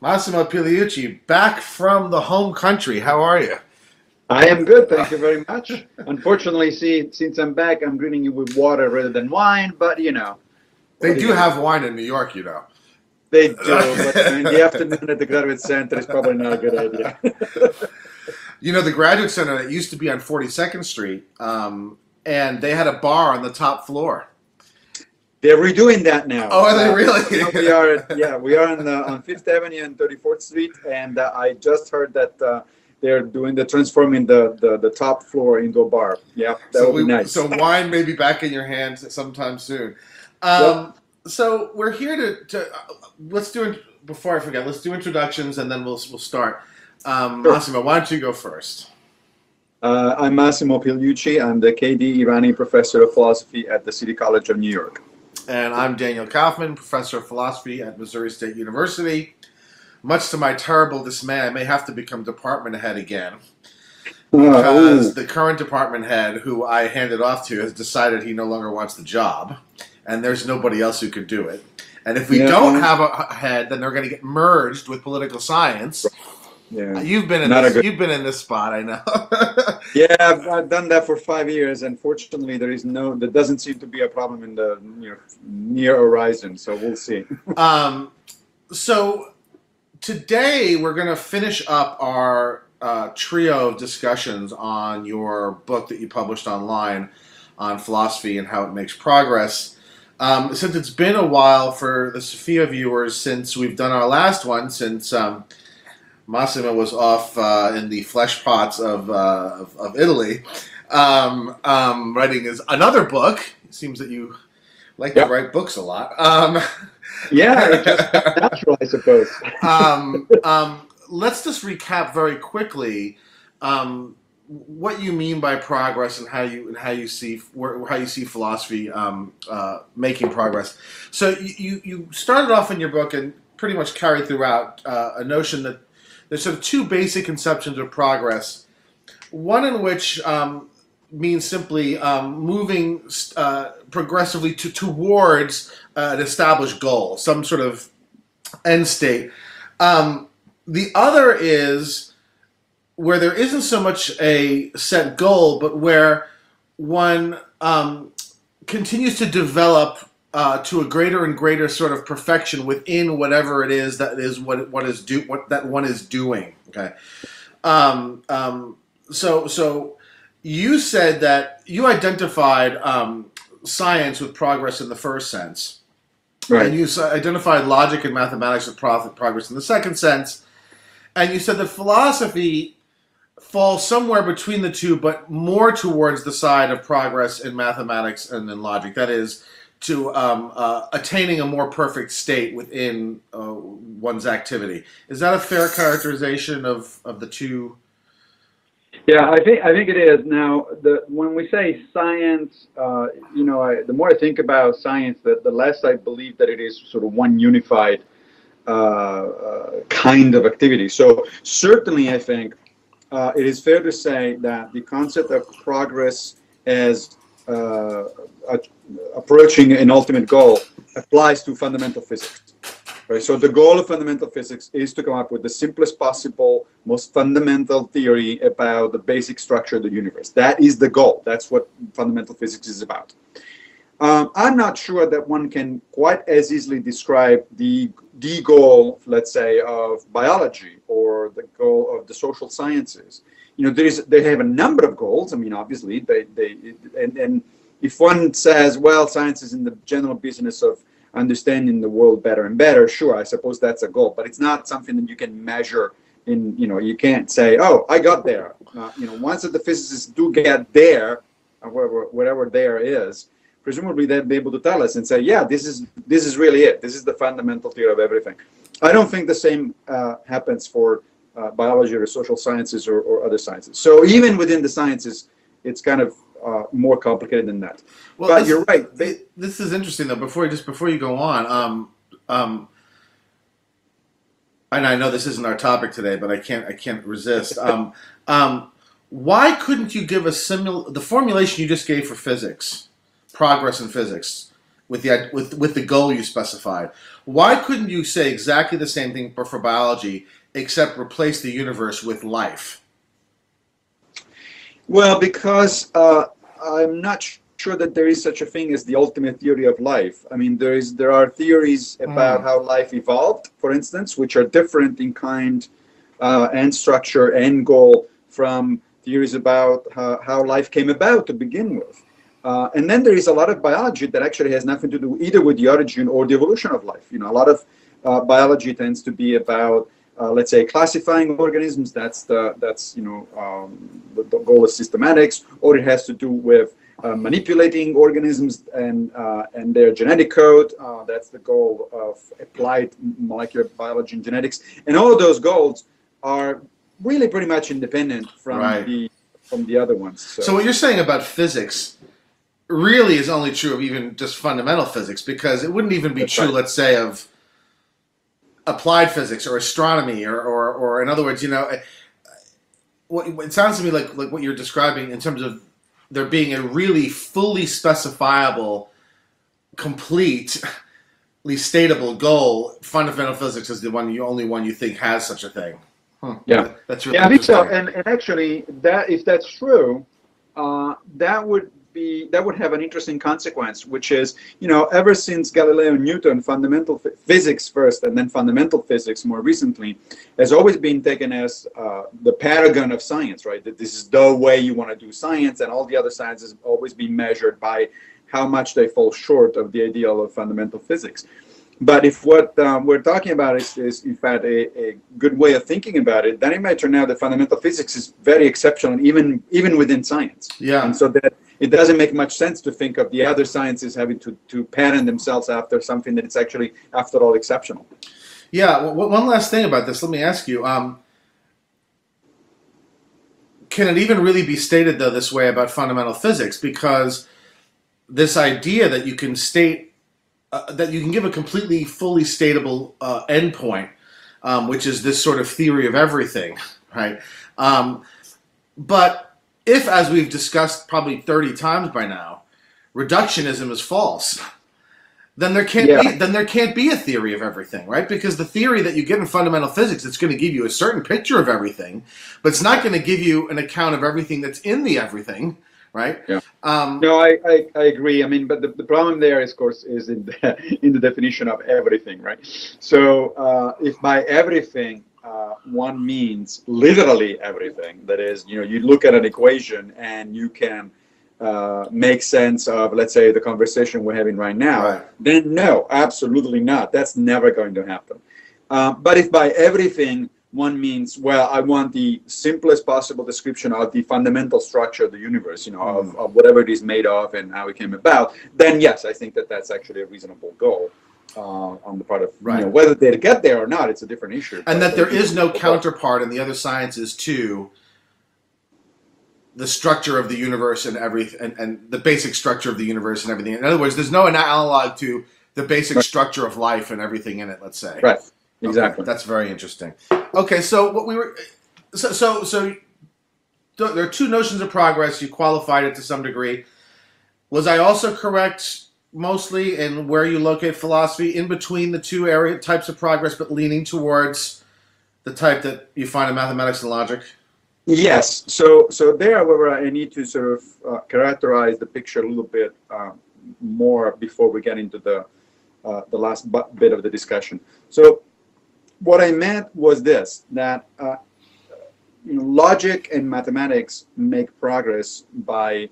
Massimo Pigliucci, back from the home country. How are you? I am good, thank you very much. Unfortunately, since I'm back, I'm greeting you with water rather than wine, but They what are do you gonna have wine in New York, you know. They do, but in the afternoon at the Graduate Center is probably not a good idea. You know, the Graduate Center that used to be on 42nd Street, and they had a bar on the top floor. They're redoing that now. Oh, are they really? We are on Fifth Avenue and 34th Street, and I just heard that they're transforming the top floor into a bar. Yeah, that would be nice. So wine may be back in your hands sometime soon. Yep. So we're here to let's do it before I forget. Let's do introductions and then we'll start. Sure. Massimo, why don't you go first? I'm Massimo Pigliucci. I'm the K.D. Irani Professor of Philosophy at the City College of New York. And I'm Daniel Kaufman, Professor of Philosophy at Missouri State University. Much to my terrible dismay, I may have to become department head again because the current department head, who I handed off to, has decided he no longer wants the job, and there's nobody else who could do it. And if we don't have a head, then they're going to get merged with political science. Yeah, you've been in this spot, I know. Yeah, I've done that for 5 years, and fortunately, there doesn't seem to be a problem in the near horizon. So we'll see. So today we're going to finish up our trio of discussions on your book that you published online on philosophy and how it makes progress. Since it's been a while for the Sophia viewers since we've done our last one, since Massimo was off in the flesh pots of Italy, writing another book. It seems that you like to write books a lot. Yeah, it's just natural, I suppose. Let's just recap very quickly what you mean by progress and how you see philosophy making progress. So you started off in your book and pretty much carried throughout a notion that there's sort of two basic conceptions of progress. One in which means simply moving progressively towards an established goal, some sort of end state. The other is where there isn't so much a set goal, but where one continues to develop to a greater and greater sort of perfection within whatever it is that one is doing. Okay, so you said that you identified science with progress in the first sense, right? And you identified logic and mathematics with progress in the second sense, and you said that philosophy falls somewhere between the two, but more towards the side of progress in mathematics and in logic. That is, to attaining a more perfect state within one's activity. Is that a fair characterization of the two? Yeah, I think it is. Now, when we say science, the more I think about science, the less I believe that it is sort of one unified kind of activity. So certainly, I think it is fair to say that the concept of progress as approaching an ultimate goal applies to fundamental physics. Right? So the goal of fundamental physics is to come up with the simplest possible, most fundamental theory about the basic structure of the universe. That is the goal. That's what fundamental physics is about. I'm not sure that one can quite as easily describe the goal, let's say, of biology or the goal of the social sciences. They have a number of goals. I mean, obviously, and if one says, well, science is in the general business of understanding the world better and better, sure, I suppose that's a goal, but it's not something that you can measure you can't say, oh, I got there. Once that the physicists do get there, whatever there is, presumably they'll be able to tell us and say, yeah, this is really it. This is the fundamental theory of everything. I don't think the same happens for biology or social sciences or other sciences. So even within the sciences, it's kind of more complicated than that. Well, but you're right. This is interesting, though. Before you go on, and I know this isn't our topic today, but I can't resist. Why couldn't you give the formulation you just gave for physics, progress in physics, with the goal you specified? Why couldn't you say exactly the same thing for biology, except replace the universe with life? Well, because I'm not sure that there is such a thing as the ultimate theory of life. I mean, there are theories about how life evolved, for instance, which are different in kind and structure and goal from theories about how life came about to begin with. And then there is a lot of biology that actually has nothing to do either with the origin or the evolution of life. You know, a lot of biology tends to be about, let's say, classifying organisms. That's the goal of systematics, or it has to do with manipulating organisms and their genetic code. That's the goal of applied molecular biology and genetics. And all of those goals are really pretty much independent from the other ones. So what you're saying about physics really is only true of even just fundamental physics, because it wouldn't even be true, let's say, of applied physics or astronomy or in other words, you know, it sounds to me like what you're describing in terms of there being a really fully specifiable, completely statable goal. Fundamental physics is the only one you think has such a thing. Yeah, that's really I think so. And actually, that if that's true, that would have an interesting consequence, which is, you know, ever since Galileo and Newton, fundamental physics first and then fundamental physics more recently, has always been taken as the paragon of science, right? That this is the way you want to do science, and all the other sciences have always been measured by how much they fall short of the ideal of fundamental physics. But if what we're talking about is in fact a good way of thinking about it, then it might turn out that fundamental physics is very exceptional, even within science. Yeah. And so that it doesn't make much sense to think of the other sciences having to pattern themselves after something that is actually, after all, exceptional. Yeah. Well, one last thing about this. Let me ask you. Can it even really be stated, though, this way about fundamental physics? Because this idea that you can state that you can give a completely, fully statable endpoint, which is this sort of theory of everything, right? But if, as we've discussed probably 30 times by now, reductionism is false, then there can't be a theory of everything, right? Because the theory that you get in fundamental physics, it's going to give you a certain picture of everything, but it's not going to give you an account of everything that's in the everything. Right? Yeah. No, I agree. I mean, but the problem there, of course, is in the definition of everything, right? So if by everything one means literally everything, that is, you know, you look at an equation and you can make sense of, let's say, the conversation we're having right now, then no, absolutely not. That's never going to happen. But if by everything one means, well, I want the simplest possible description of the fundamental structure of the universe, you know, of whatever it is made of and how it came about, then yes, I think that that's actually a reasonable goal on the part of, you know, whether they get there or not, it's a different issue. And that there is no counterpart in the other sciences to the structure of the universe and everything, and the basic structure of the universe and everything. In other words, there's no analog to the basic structure of life and everything in it, let's say. Right. Exactly. Okay, that's very interesting. Okay, so what we were, so there are two notions of progress. You qualified it to some degree. Was I also correct mostly in where you locate philosophy in between the two types of progress, but leaning towards the type that you find in mathematics and logic? Yes. So there, however, I need to sort of characterize the picture a little bit more before we get into the last bit of the discussion. So what I meant was this, that you know, logic and mathematics make progress by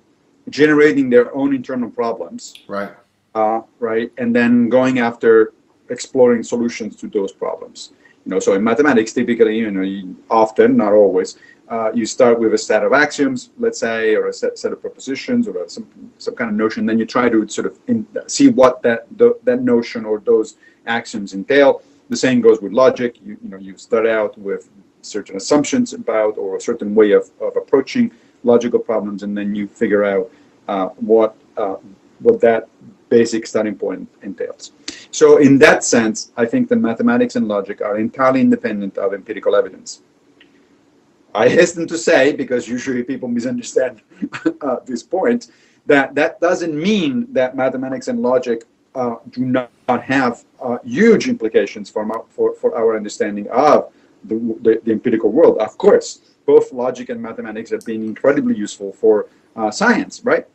generating their own internal problems, right, and then going after exploring solutions to those problems. You know, so in mathematics, typically, you know, often, not always, you start with a set of axioms, let's say, or a set of propositions, or some kind of notion. Then you try to sort of see what that notion or those axioms entail. The same goes with logic. You know, you start out with certain assumptions about, or a certain way of approaching logical problems, and then you figure out what that basic starting point entails. So in that sense, I think that mathematics and logic are entirely independent of empirical evidence. I hasten to say, because usually people misunderstand this point, that doesn't mean that mathematics and logic do not have huge implications for our understanding of the empirical world. Of course, both logic and mathematics have been incredibly useful for science, right?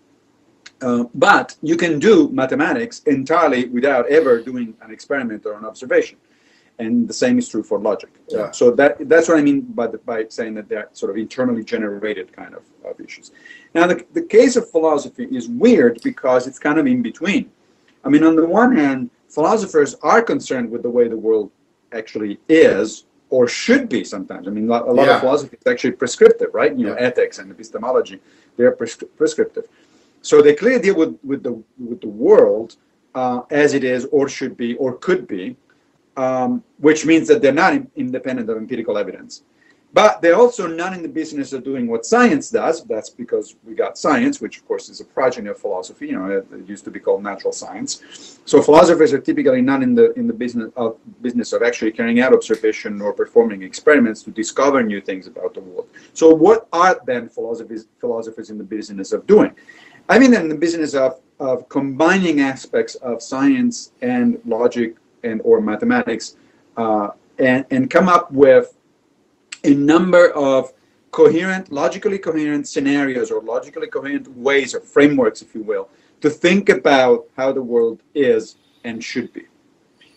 But you can do mathematics entirely without ever doing an experiment or an observation. And the same is true for logic. Yeah. So that's what I mean by saying that they're sort of internally generated kind of issues. Now, the case of philosophy is weird because it's kind of in between. I mean, on the one hand, philosophers are concerned with the way the world actually is or should be sometimes. I mean, a lot of philosophy is actually prescriptive, right? You know, ethics and epistemology, they're prescriptive. So they clearly deal with the world as it is or should be or could be, which means that they're not independent of empirical evidence. But they're also not in the business of doing what science does. That's because we got science, which of course is a progeny of philosophy. You know, it used to be called natural science. So philosophers are typically not in the business of actually carrying out observation or performing experiments to discover new things about the world. So what are then philosophers in the business of doing? I mean, they're in the business of combining aspects of science and logic and or mathematics and come up with a number of logically coherent scenarios or logically coherent ways or frameworks, if you will, to think about how the world is and should be.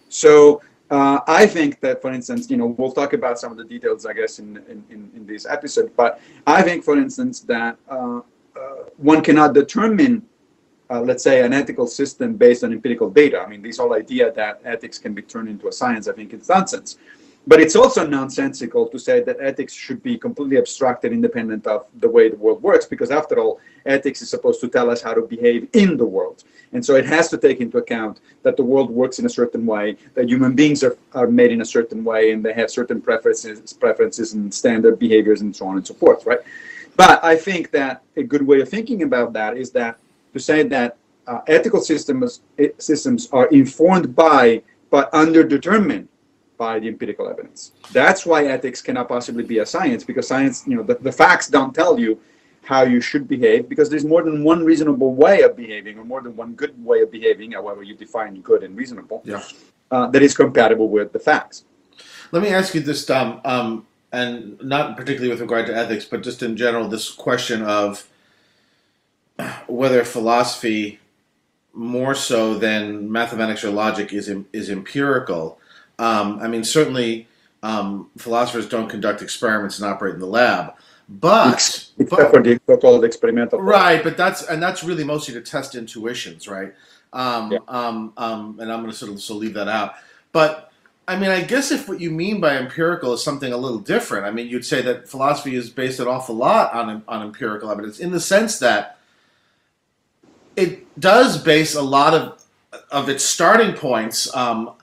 So I think that, for instance, you know, we'll talk about some of the details, I guess, in this episode, but I think, for instance, that one cannot determine, let's say, an ethical system based on empirical data. I mean, this whole idea that ethics can be turned into a science, I think it's nonsense. But it's also nonsensical to say that ethics should be completely abstracted, independent of the way the world works, because after all, ethics is supposed to tell us how to behave in the world. And so it has to take into account that the world works in a certain way, that human beings are made in a certain way, and they have certain preferences and standard behaviors and so on and so forth, right? But I think that a good way of thinking about that is that to say that ethical systems are informed by, but underdetermined by the empirical evidence. That's why ethics cannot possibly be a science, because science, you know, the facts don't tell you how you should behave, because there's more than one reasonable way of behaving, or more than one good way of behaving, however you define good and reasonable, that is compatible with the facts. Let me ask you this, and not particularly with regard to ethics, but just in general, this question of whether philosophy, more so than mathematics or logic, is empirical. I mean, certainly philosophers don't conduct experiments and operate in the lab, but except for the so-called experimental. Right, but that's really mostly to test intuitions, right? And I'm going to sort of leave that out. But I mean, I guess if what you mean by empirical is something a little different, I mean, you'd say that philosophy is based an awful lot on empirical evidence, in the sense that it does base a lot of its starting points on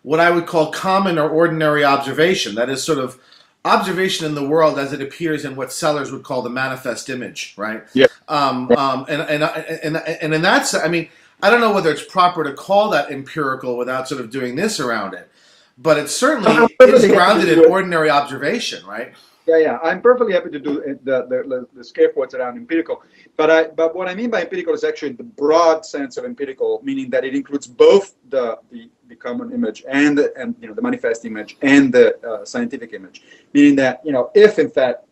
what I would call common or ordinary observation. That is sort of observation in the world as it appears in what Sellers would call the manifest image, right? Yeah. And in that sense, I mean, I don't know whether it's proper to call that empirical without sort of doing this around it, but it certainly is grounded in ordinary observation, right? Yeah. I'm perfectly happy to do the scare quotes around empirical, but what I mean by empirical is actually the broad sense of empirical, meaning that it includes both the common image and you know, the manifest image and the scientific image, meaning that, you know, if in fact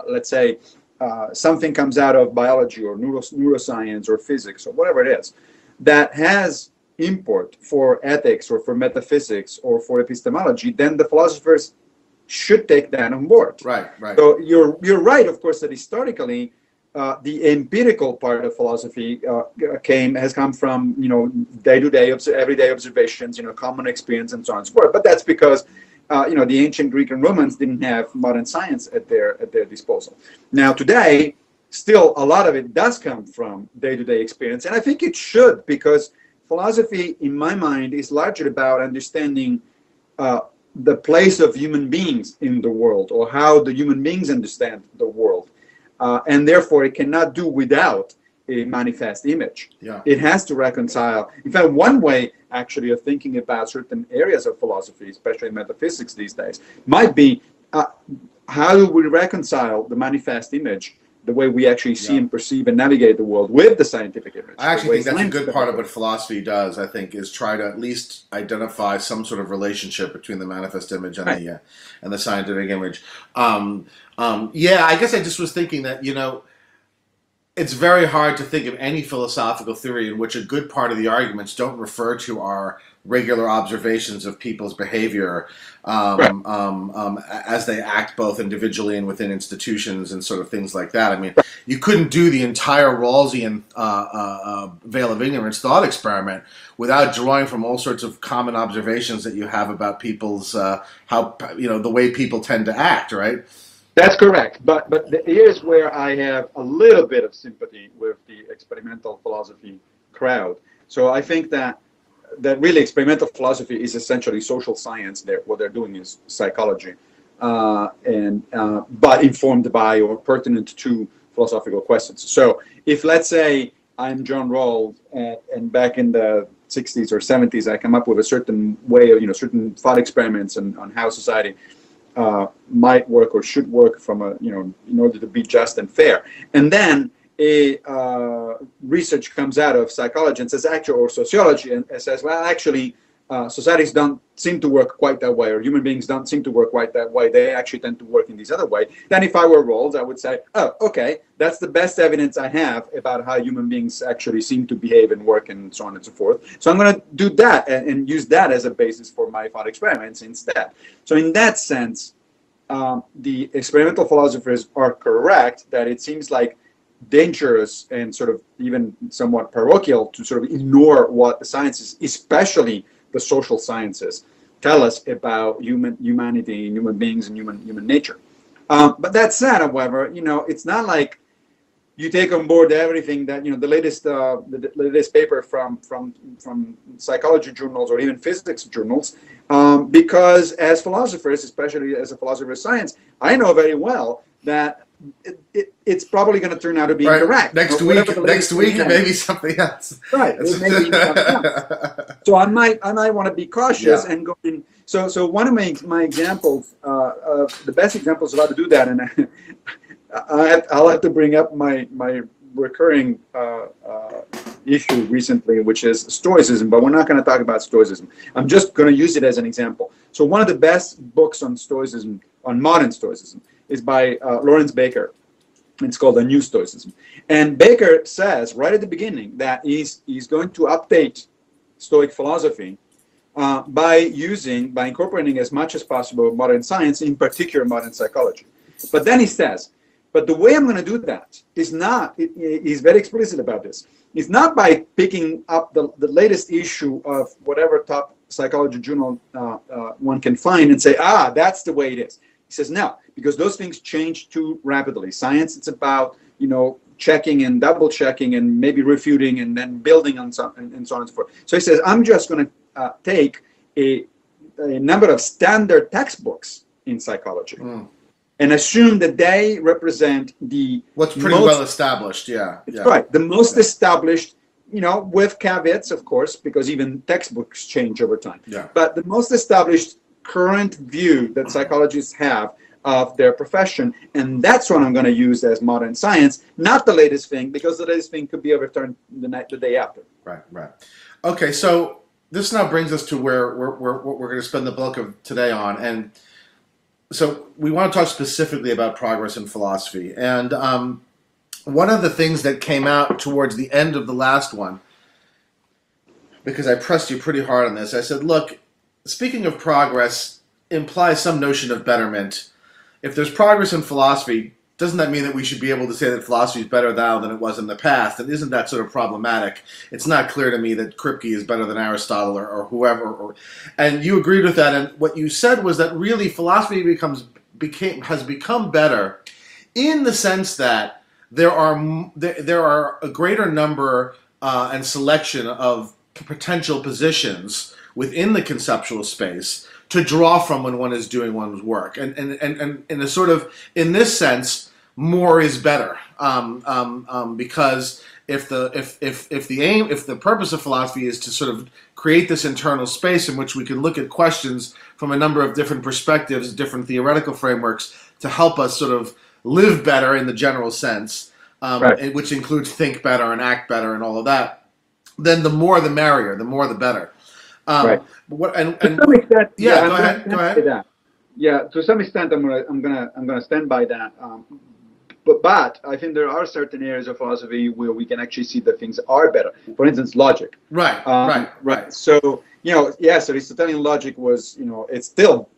let's say something comes out of biology or neuroscience or physics or whatever it is that has import for ethics or for metaphysics or for epistemology, then the philosophers should take that on board. Right. So you're right, of course, that historically the empirical part of philosophy has come from, you know, day-to-day, everyday observations, you know, common experience and so on and so forth. But that's because you know, the ancient Greek and Romans didn't have modern science at their disposal. Now today, still a lot of it does come from day-to-day experience, and I think it should, because philosophy, in my mind, is largely about understanding the place of human beings in the world, or how the human beings understand the world. And therefore, it cannot do without a manifest image. Yeah. It has to reconcile. In fact, one way, actually, of thinking about certain areas of philosophy, especially metaphysics these days, might be how do we reconcile the manifest image the way we actually see and perceive and navigate the world with the scientific image. I actually think that's a good part of what philosophy does, I think, is try to at least identify some sort of relationship between the manifest image and the scientific image. Yeah, I guess I just was thinking that, you know, it's very hard to think of any philosophical theory in which a good part of the arguments don't refer to our regular observations of people's behavior as they act both individually and within institutions and sort of things like that. I mean, you couldn't do the entire Rawlsian veil of ignorance thought experiment without drawing from all sorts of common observations that you have about people's, the way people tend to act, right? That's correct, but here's where I have a little bit of sympathy with the experimental philosophy crowd. So I think that really experimental philosophy is essentially social science. What they're doing is psychology, but informed by or pertinent to philosophical questions. So if, let's say, I'm John Rawls, and back in the 60s or 70s, I come up with a certain way of, certain thought experiments on how society might work or should work from in order to be just and fair. And then a research comes out of psychology and says, or sociology, and says, well, actually, societies don't seem to work quite that way, or human beings don't seem to work quite that way. They actually tend to work in this other way. Then if I were Rawls, I would say, oh, okay, that's the best evidence I have about how human beings actually seem to behave and work and so on and so forth. So I'm going to do that and use that as a basis for my thought experiments instead. So in that sense, the experimental philosophers are correct that it seems like dangerous and sort of even somewhat parochial to sort of ignore what the sciences, especially the social sciences, tell us about humanity, human beings, and human nature. But that said, however, it's not like you take on board everything that the latest paper from psychology journals or even physics journals, because as philosophers, especially as a philosopher of science, I know very well that it's probably going to turn out to be incorrect. Next week, it may be something else. Right, it may be something else. So I might want to be cautious and go in. So one of my examples, the best examples of how to do that, and I'll have to bring up my recurring issue recently, which is Stoicism, but we're not going to talk about Stoicism. I'm just going to use it as an example. So one of the best books on Stoicism, on modern Stoicism, is by Lawrence Baker. It's called A New Stoicism. And Baker says right at the beginning that he's going to update Stoic philosophy by incorporating as much as possible modern science, in particular modern psychology. But then he says, but the way I'm going to do that is not, he's very explicit about this, is not by picking up the latest issue of whatever top psychology journal one can find and say, that's the way it is. He says, no, because those things change too rapidly. Science, it's about, checking and double checking and maybe refuting and then building on something and so on and so forth. So he says, I'm just going to take a number of standard textbooks in psychology and assume that they represent what's pretty well established. Right. The most established, with caveats, of course, because even textbooks change over time. Yeah. But the most established current view that psychologists have of their profession, and that's what I'm going to use as modern science, not the latest thing, because the latest thing could be overturned the day after. Right. Okay, so this now brings us to where we're going to spend the bulk of today on, and so we want to talk specifically about progress in philosophy. And one of the things that came out towards the end of the last one, because I pressed you pretty hard on this, I said, look, speaking of progress implies some notion of betterment. If there's progress in philosophy, doesn't that mean that we should be able to say that philosophy is better now than it was in the past? And isn't that sort of problematic? It's not clear to me that Kripke is better than Aristotle or whoever. And you agreed with that. And what you said was that really philosophy has become better in the sense that there are a greater number and selection of potential positions within the conceptual space to draw from when one is doing one's work, and in a sort of, in this sense, more is better, because if the purpose of philosophy is to sort of create this internal space in which we can look at questions from a number of different perspectives, different theoretical frameworks, to help us sort of live better in the general sense, Right. which includes think better and act better and all of that, then the more the merrier, the more the better. Right. What and To some extent, yeah, I'm go gonna ahead, go stand by ahead. that. Yeah, to some extent, I'm gonna stand by that. But I think there are certain areas of philosophy where we can actually see that things are better. For instance, logic. Right, right. So, yes, Aristotelian logic was, it's still,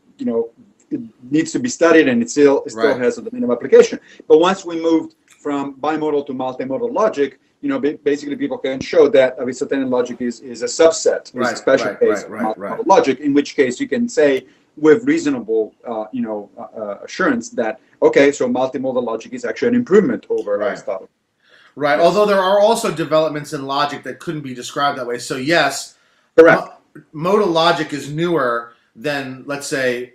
it needs to be studied, and it still Right. has a domain of application. But once we moved from bimodal to multimodal logic, basically people can show that Aristotelian logic is a subset, is Right, a special right, case right, of right, multimodal right. logic, in which case you can say with reasonable, assurance that, okay, so multimodal logic is actually an improvement over Right. Aristotle. Right. Yes. Although there are also developments in logic that couldn't be described that way. So yes, Correct. modal logic is newer than, let's say,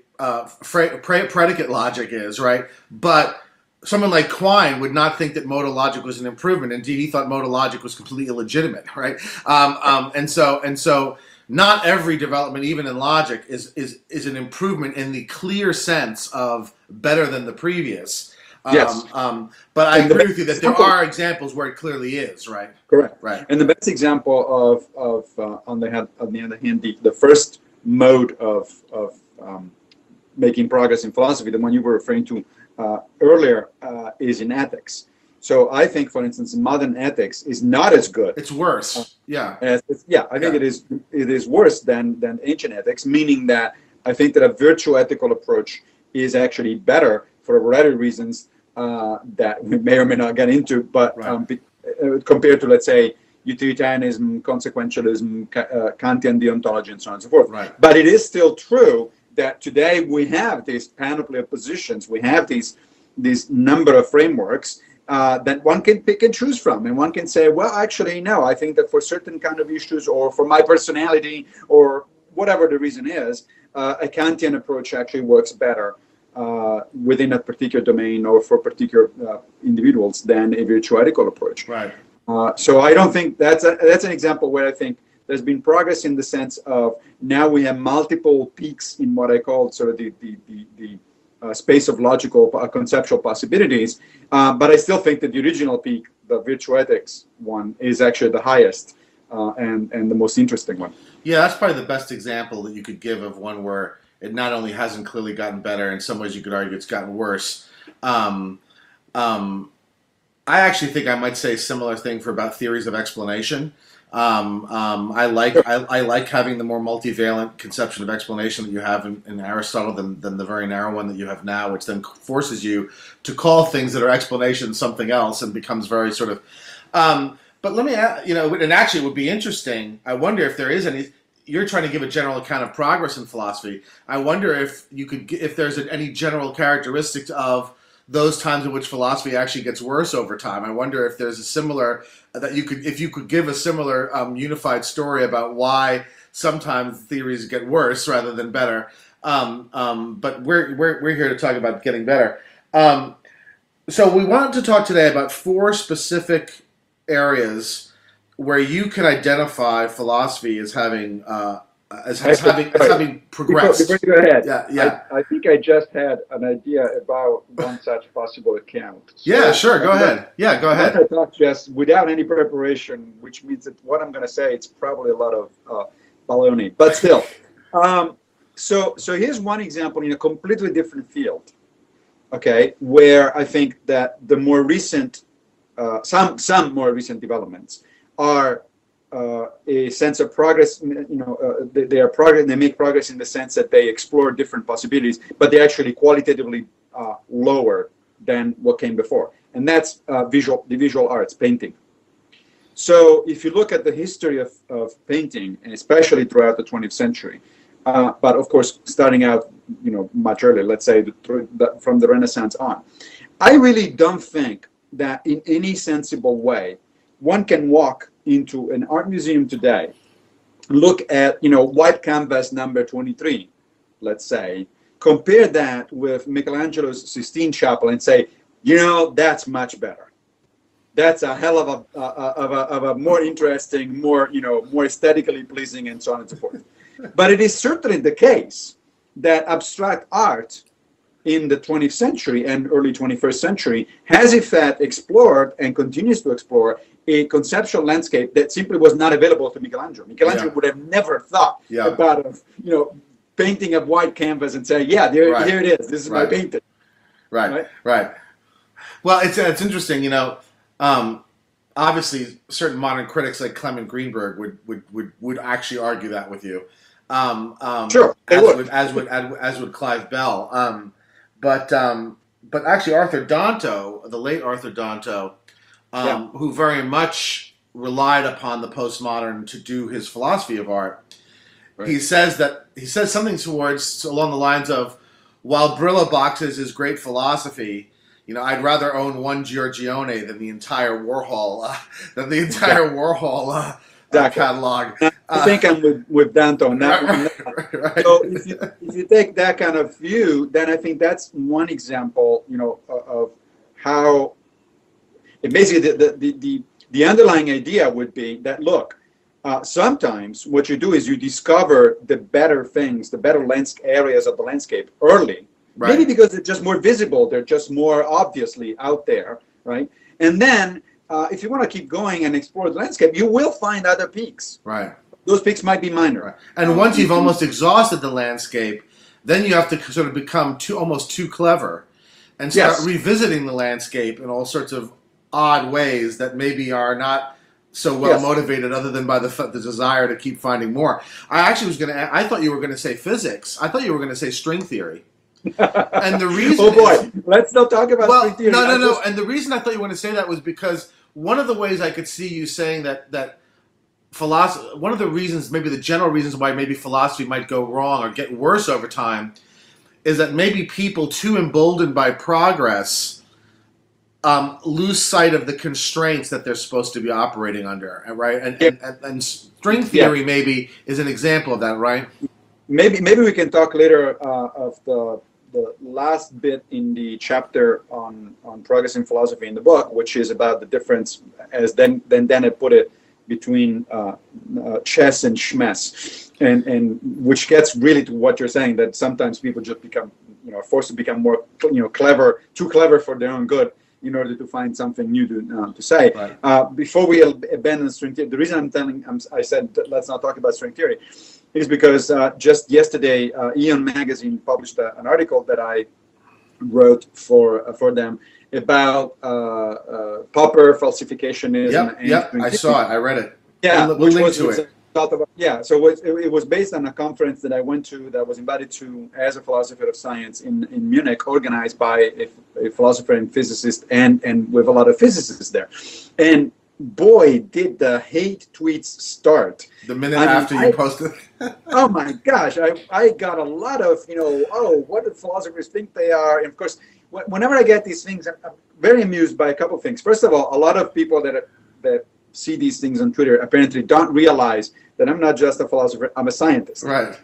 predicate logic is, right? But someone like Quine would not think that modal logic was an improvement. Indeed, he thought modal logic was completely illegitimate, right? And so not every development, even in logic, is an improvement in the clear sense of better than the previous. Yes. But I agree with you that there are examples where it clearly is, right? Correct. Right. And the best example of on the other hand, the first mode of making progress in philosophy, the one you were referring to earlier, is in ethics. So I think, for instance, modern ethics is not as good. It's worse. Yeah. I think it is worse than ancient ethics, meaning that I think that a virtual ethical approach is actually better for a variety of reasons that we may or may not get into, but Right. Compared to, let's say, utilitarianism, consequentialism, Kantian deontology, and so on and so forth. Right. But it is still true that today we have this panoply of positions, we have this number of frameworks that one can pick and choose from, and one can say, well, actually, no, I think that for certain kind of issues, or for my personality, or whatever the reason is, a Kantian approach actually works better within a particular domain or for particular individuals than a virtual ethical approach. Right. So I don't think that's an example where I think there's been progress in the sense of now we have multiple peaks in what I call sort of the space of logical conceptual possibilities. But I still think that the original peak, the virtual ethics one, is actually the highest and the most interesting one. Yeah, that's probably the best example that you could give of one where it not only hasn't clearly gotten better, in some ways you could argue it's gotten worse. I actually think I might say a similar thing for about theories of explanation. I like having the more multivalent conception of explanation that you have in Aristotle than the very narrow one that you have now, which then forces you to call things that are explanations something else and becomes very sort of. But let me, and actually it would be interesting. I wonder if there is any. You're trying to give a general account of progress in philosophy. I wonder if there's any general characteristics of those times in which philosophy actually gets worse over time. I wonder if there's a similar if you could give a similar unified story about why sometimes theories get worse rather than better. But we're here to talk about getting better. So we wanted to talk today about 4 specific areas where you can identify philosophy as having progressed. Before you go ahead, yeah. I think I just had an idea about one such possible account. So yeah, sure. Go ahead. Yeah, go ahead. I thought just without any preparation, which means that what I'm going to say, it's probably a lot of baloney, but still. So here's one example in a completely different field. Okay, where I think that the more recent, some more recent developments are a sense of progress. They are progress. They make progress in the sense that they explore different possibilities, but they're actually qualitatively lower than what came before. And that's the visual arts, painting. So if you look at the history of painting, and especially throughout the 20th century, but of course starting out, much earlier, let's say from the Renaissance on, I really don't think that in any sensible way one can walk into an art museum today, look at white canvas number 23, let's say, compare that with Michelangelo's Sistine Chapel and say, that's much better. That's a hell of a more interesting, more aesthetically pleasing, and so on and so forth. But it is certainly the case that abstract art in the 20th century and early 21st century has in fact explored and continues to explore a conceptual landscape that simply was not available to Michelangelo. Michelangelo would have never thought about, painting a white canvas and saying, yeah, here it is. This is my painting. Right. Well, it's interesting, obviously certain modern critics like Clement Greenberg would actually argue that with you. Sure, as would Clive Bell. But actually Arthur Danto, the late Arthur Danto, who very much relied upon the postmodern to do his philosophy of art, he says something along the lines of, while Brillo boxes is great philosophy, I'd rather own one Giorgione than the entire Warhol catalog. I think I'm with Danto on that one. Right. So if you take that kind of view, then I think that's one example, of how basically the underlying idea would be that, look, sometimes what you do is you discover the better things, the better areas of the landscape early. Right. Maybe because they're just more visible, they're just more obviously out there, right? And then if you want to keep going and explore the landscape, you will find other peaks. Right. Those peaks might be minor. Right. And once you've almost exhausted the landscape, then you have to sort of become almost too clever and start revisiting the landscape in all sorts of odd ways that maybe are not so well motivated, other than by the desire to keep finding more. I thought you were going to say physics. I thought you were going to say string theory. And the reason let's not talk about string theory. No. And the reason I thought you were going to say that was because one of the ways I could see you saying that philosophy, one of the reasons, maybe the general reasons why maybe philosophy might go wrong or get worse over time, is that maybe people too emboldened by progress lose sight of the constraints that they're supposed to be operating under, right? And string theory maybe is an example of that, right? Maybe we can talk later of the last bit in the chapter on progress in philosophy in the book, which is about the difference, as then I put it, between chess and schmess, and which gets really to what you're saying, that sometimes people just become forced to become more too clever for their own good in order to find something new to say. Right. Before we abandon string theory, the reason I said let's not talk about string theory is because just yesterday, Eon magazine published an article that I wrote for them about Popper falsificationism. Yep, I saw it. I read it. Yeah, we'll link to it. So it was based on a conference that I went to that was invited to as a philosopher of science in Munich, organized by a philosopher and physicist, and with a lot of physicists there. And boy, did the hate tweets start. The minute after you posted. Oh my gosh, I got a lot of, what do philosophers think they are? And of course, whenever I get these things, I'm very amused by a couple of things. First of all, a lot of people that see these things on Twitter apparently don't realize that I'm not just a philosopher, I'm a scientist. Right.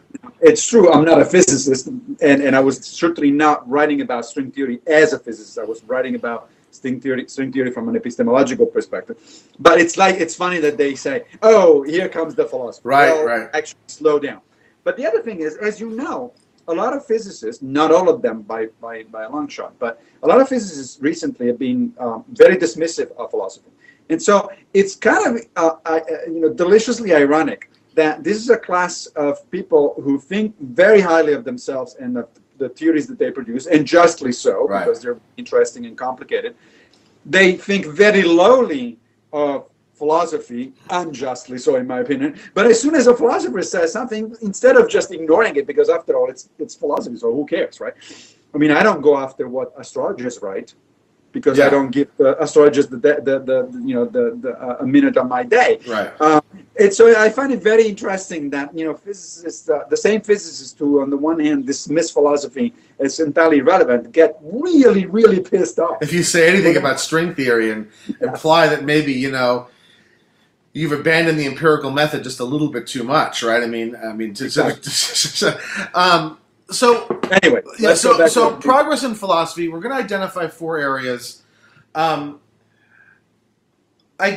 It's true, I'm not a physicist, and I was certainly not writing about string theory as a physicist. I was writing about string theory from an epistemological perspective. But it's funny that they say, oh, here comes the philosopher. Right. Actually, slow down. But the other thing is, as you know, a lot of physicists, not all of them by a long shot, but a lot of physicists recently have been very dismissive of philosophy. And so it's kind of deliciously ironic that this is a class of people who think very highly of themselves and of the theories that they produce, and justly so, because they're interesting and complicated. They think very lowly of philosophy, unjustly so in my opinion. But as soon as a philosopher says something, instead of just ignoring it, because after all, it's philosophy, so who cares, right? I mean, I don't go after what astrologers write, because I don't give the astrologers a minute on my day. Right. And so I find it very interesting that physicists, the same physicists who, on the one hand, dismiss philosophy as entirely irrelevant, get really, really pissed off. If you say anything about string theory and imply that maybe you've abandoned the empirical method just a little bit too much, right? So anyway, so progress in philosophy. We're going to identify 4 areas. I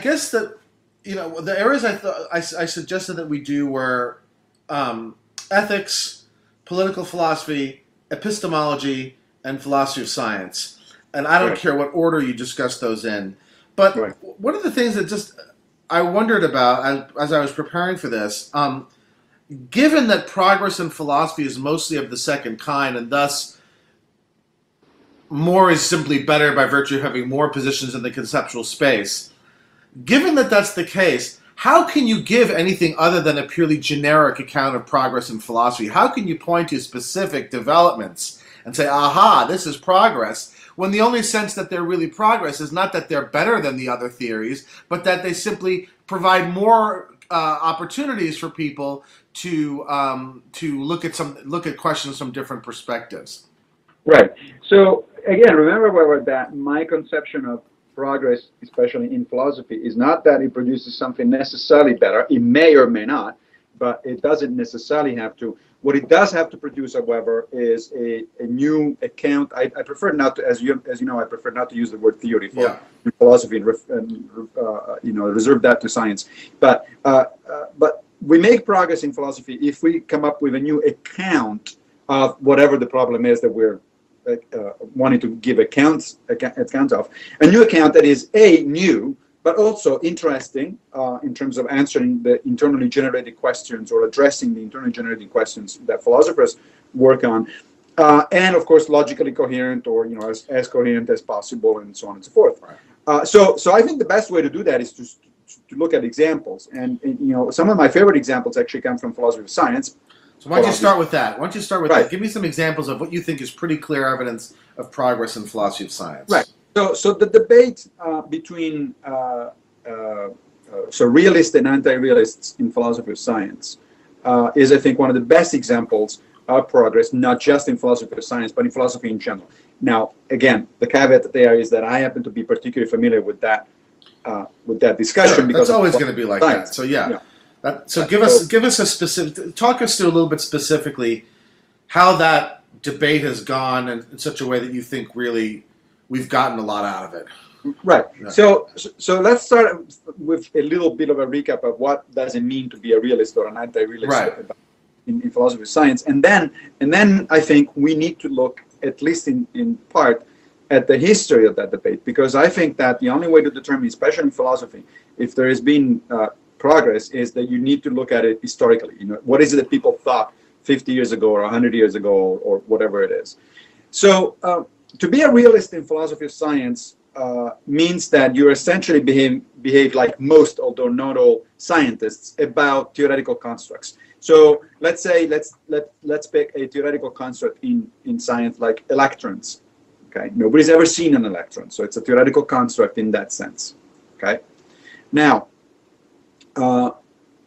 guess that the areas I suggested that we do were ethics, political philosophy, epistemology, and philosophy of science. And I don't Right. care what order you discuss those in. But Right. one of the things that just I wondered about as I was preparing for this, given that progress in philosophy is mostly of the second kind, and thus more is simply better by virtue of having more positions in the conceptual space, given that that's the case, how can you give anything other than a purely generic account of progress in philosophy? How can you point to specific developments and say, aha, this is progress, when the only sense that they're really progress is not that they're better than the other theories, but that they simply provide more opportunities for people to look at questions from different perspectives. Right. So again, remember that my conception of progress, especially in philosophy, is not that it produces something necessarily better. It may or may not, but it doesn't necessarily have to. What it does have to produce, however, is a new account. I prefer not to, as you know, I prefer not to use the word theory for philosophy and reserve that to science. But we make progress in philosophy if we come up with a new account of whatever the problem is that we're wanting to give accounts of. A new account that is new, but also interesting in terms of answering the internally generated questions or addressing the internally generated questions that philosophers work on, and of course logically coherent, or as coherent as possible, and so on and so forth. So I think the best way to do that is to look at examples, and some of my favorite examples actually come from philosophy of science. So why don't you start with that? That? Give me some examples of what you think is pretty clear evidence of progress in philosophy of science. Right. So the debate between realists and anti-realists in philosophy of science is, I think, one of the best examples of progress, not just in philosophy of science, but in philosophy in general. Now, again, the caveat there is that I happen to be particularly familiar with that discussion. Sure, because that's always going to be like science. That. So yeah. Give us a specific. Talk us through a little bit specifically how that debate has gone in such a way that you think really we've gotten a lot out of it. Right. Yeah. So let's start with a little bit of a recap of what does it mean to be a realist or an anti-realist in philosophy of science, and then I think we need to look, at least in part, at the history of that debate, because I think that the only way to determine, especially in philosophy, if there has been progress, is that you need to look at it historically. What is it that people thought 50 years ago or 100 years ago or whatever it is. So to be a realist in philosophy of science means that you essentially behave like most, although not all, scientists about theoretical constructs. So let's say let's pick a theoretical construct in science like electrons. Okay, nobody's ever seen an electron, so it's a theoretical construct in that sense. Okay, now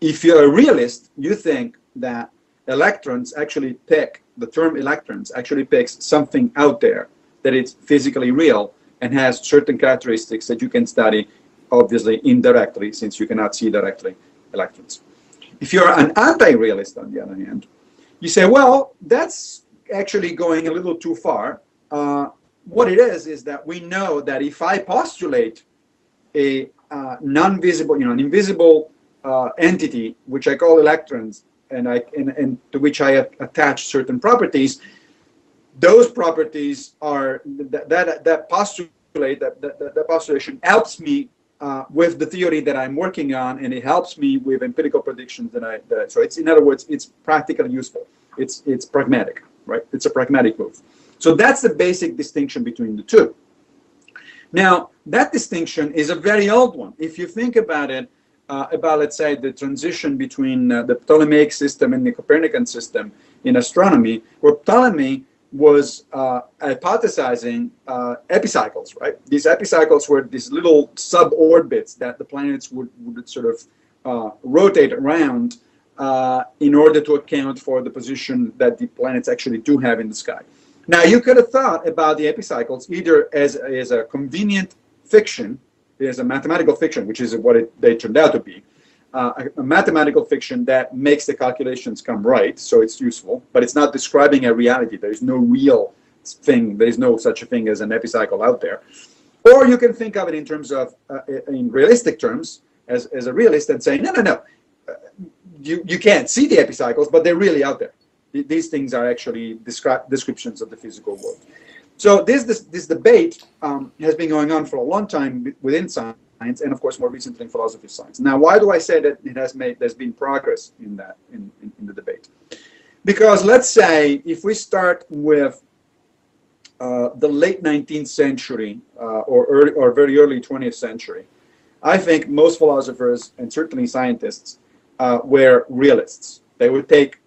if you're a realist, you think that electrons actually pick, the term electrons actually picks something out there that is physically real and has certain characteristics that you can study, obviously indirectly, since you cannot see directly electrons. If you're an anti-realist, on the other hand, you say, well, that's actually going a little too far. What it is that we know that if I postulate a non-visible, an invisible entity, which I call electrons, and to which I attach certain properties, those properties are that postulation helps me with the theory that I'm working on, and it helps me with empirical predictions so it's, in other words, it's practically useful. It's pragmatic, right? It's a pragmatic move. So that's the basic distinction between the two. Now, that distinction is a very old one. If you think about it, about, let's say, the transition between the Ptolemaic system and the Copernican system in astronomy, where Ptolemy was hypothesizing epicycles, right? These epicycles were these little suborbits that the planets would sort of rotate around in order to account for the position that the planets actually do have in the sky. Now, you could have thought about the epicycles either as a convenient fiction, as a mathematical fiction, which is what they turned out to be, a mathematical fiction that makes the calculations come right, so it's useful, but it's not describing a reality. There is no real thing. There is no such a thing as an epicycle out there. Or you can think of it in terms of, in realistic terms, as a realist, and say, no. You can't see the epicycles, but they're really out there. These things are actually descriptions of the physical world. So this debate has been going on for a long time within science, and of course more recently in philosophy of science. Now, why do I say that there's been progress in that in the debate? Because let's say if we start with the late 19th century or very early 20th century, I think most philosophers and certainly scientists were realists. They would take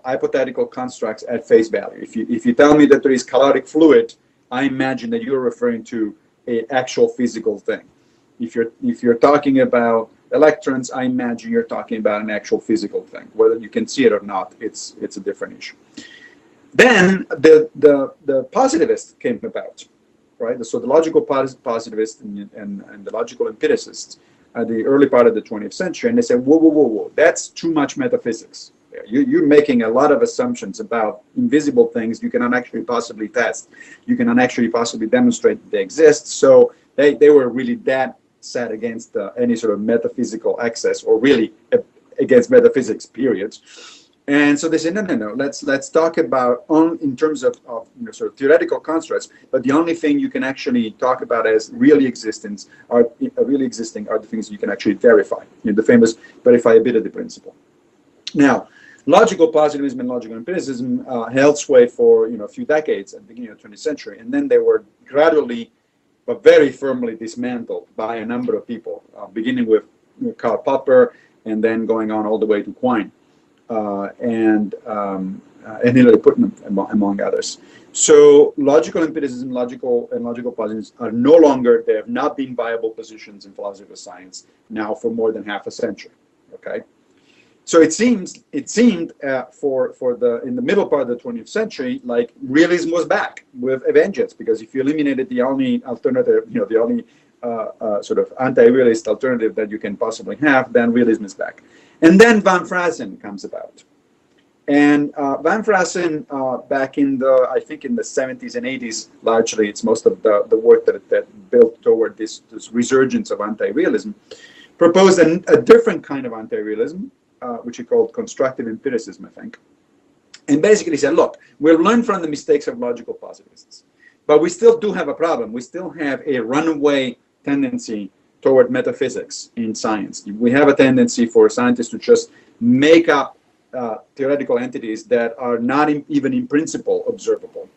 hypothetical constructs at face value. If you tell me that there is caloric fluid, I imagine that you're referring to an actual physical thing. If you're talking about electrons, I imagine you're talking about an actual physical thing. Whether you can see it or not, it's a different issue. Then the positivists came about, right? So the logical positivists and the logical empiricists at the early part of the 20th century, and they said, whoa, that's too much metaphysics. You're making a lot of assumptions about invisible things you cannot actually possibly test. You cannot actually possibly demonstrate that they exist. So they were really that set against any sort of metaphysical access, or really against metaphysics, period. And so they said, no. Let's talk about in terms of sort of theoretical constructs. But the only thing you can actually talk about as really existing are the things you can actually verify. The famous verifiability principle. Now, logical positivism and logical empiricism held sway for a few decades at the beginning of the 20th century, and then they were gradually but very firmly dismantled by a number of people, beginning with Karl Popper and then going on all the way to Quine and Hilary Putnam, among others. So logical empiricism, logical positivism are no longer, they have not been viable positions in philosophy of science now for more than half a century. Okay. So it seemed in the middle part of the 20th century, like realism was back with a vengeance, because if you eliminated the only alternative, the only sort of anti-realist alternative that you can possibly have, then realism is back. And then Van Fraassen comes about. And Van Fraassen, back in I think in the 70s and 80s, largely, it's most of the work that built toward this resurgence of anti-realism, proposed a different kind of anti-realism, which he called constructive empiricism, I think. And basically said, look, we'll learn from the mistakes of logical positivists, but we still do have a problem. We still have a runaway tendency toward metaphysics in science. We have a tendency for scientists to just make up theoretical entities that are not even in principle observable.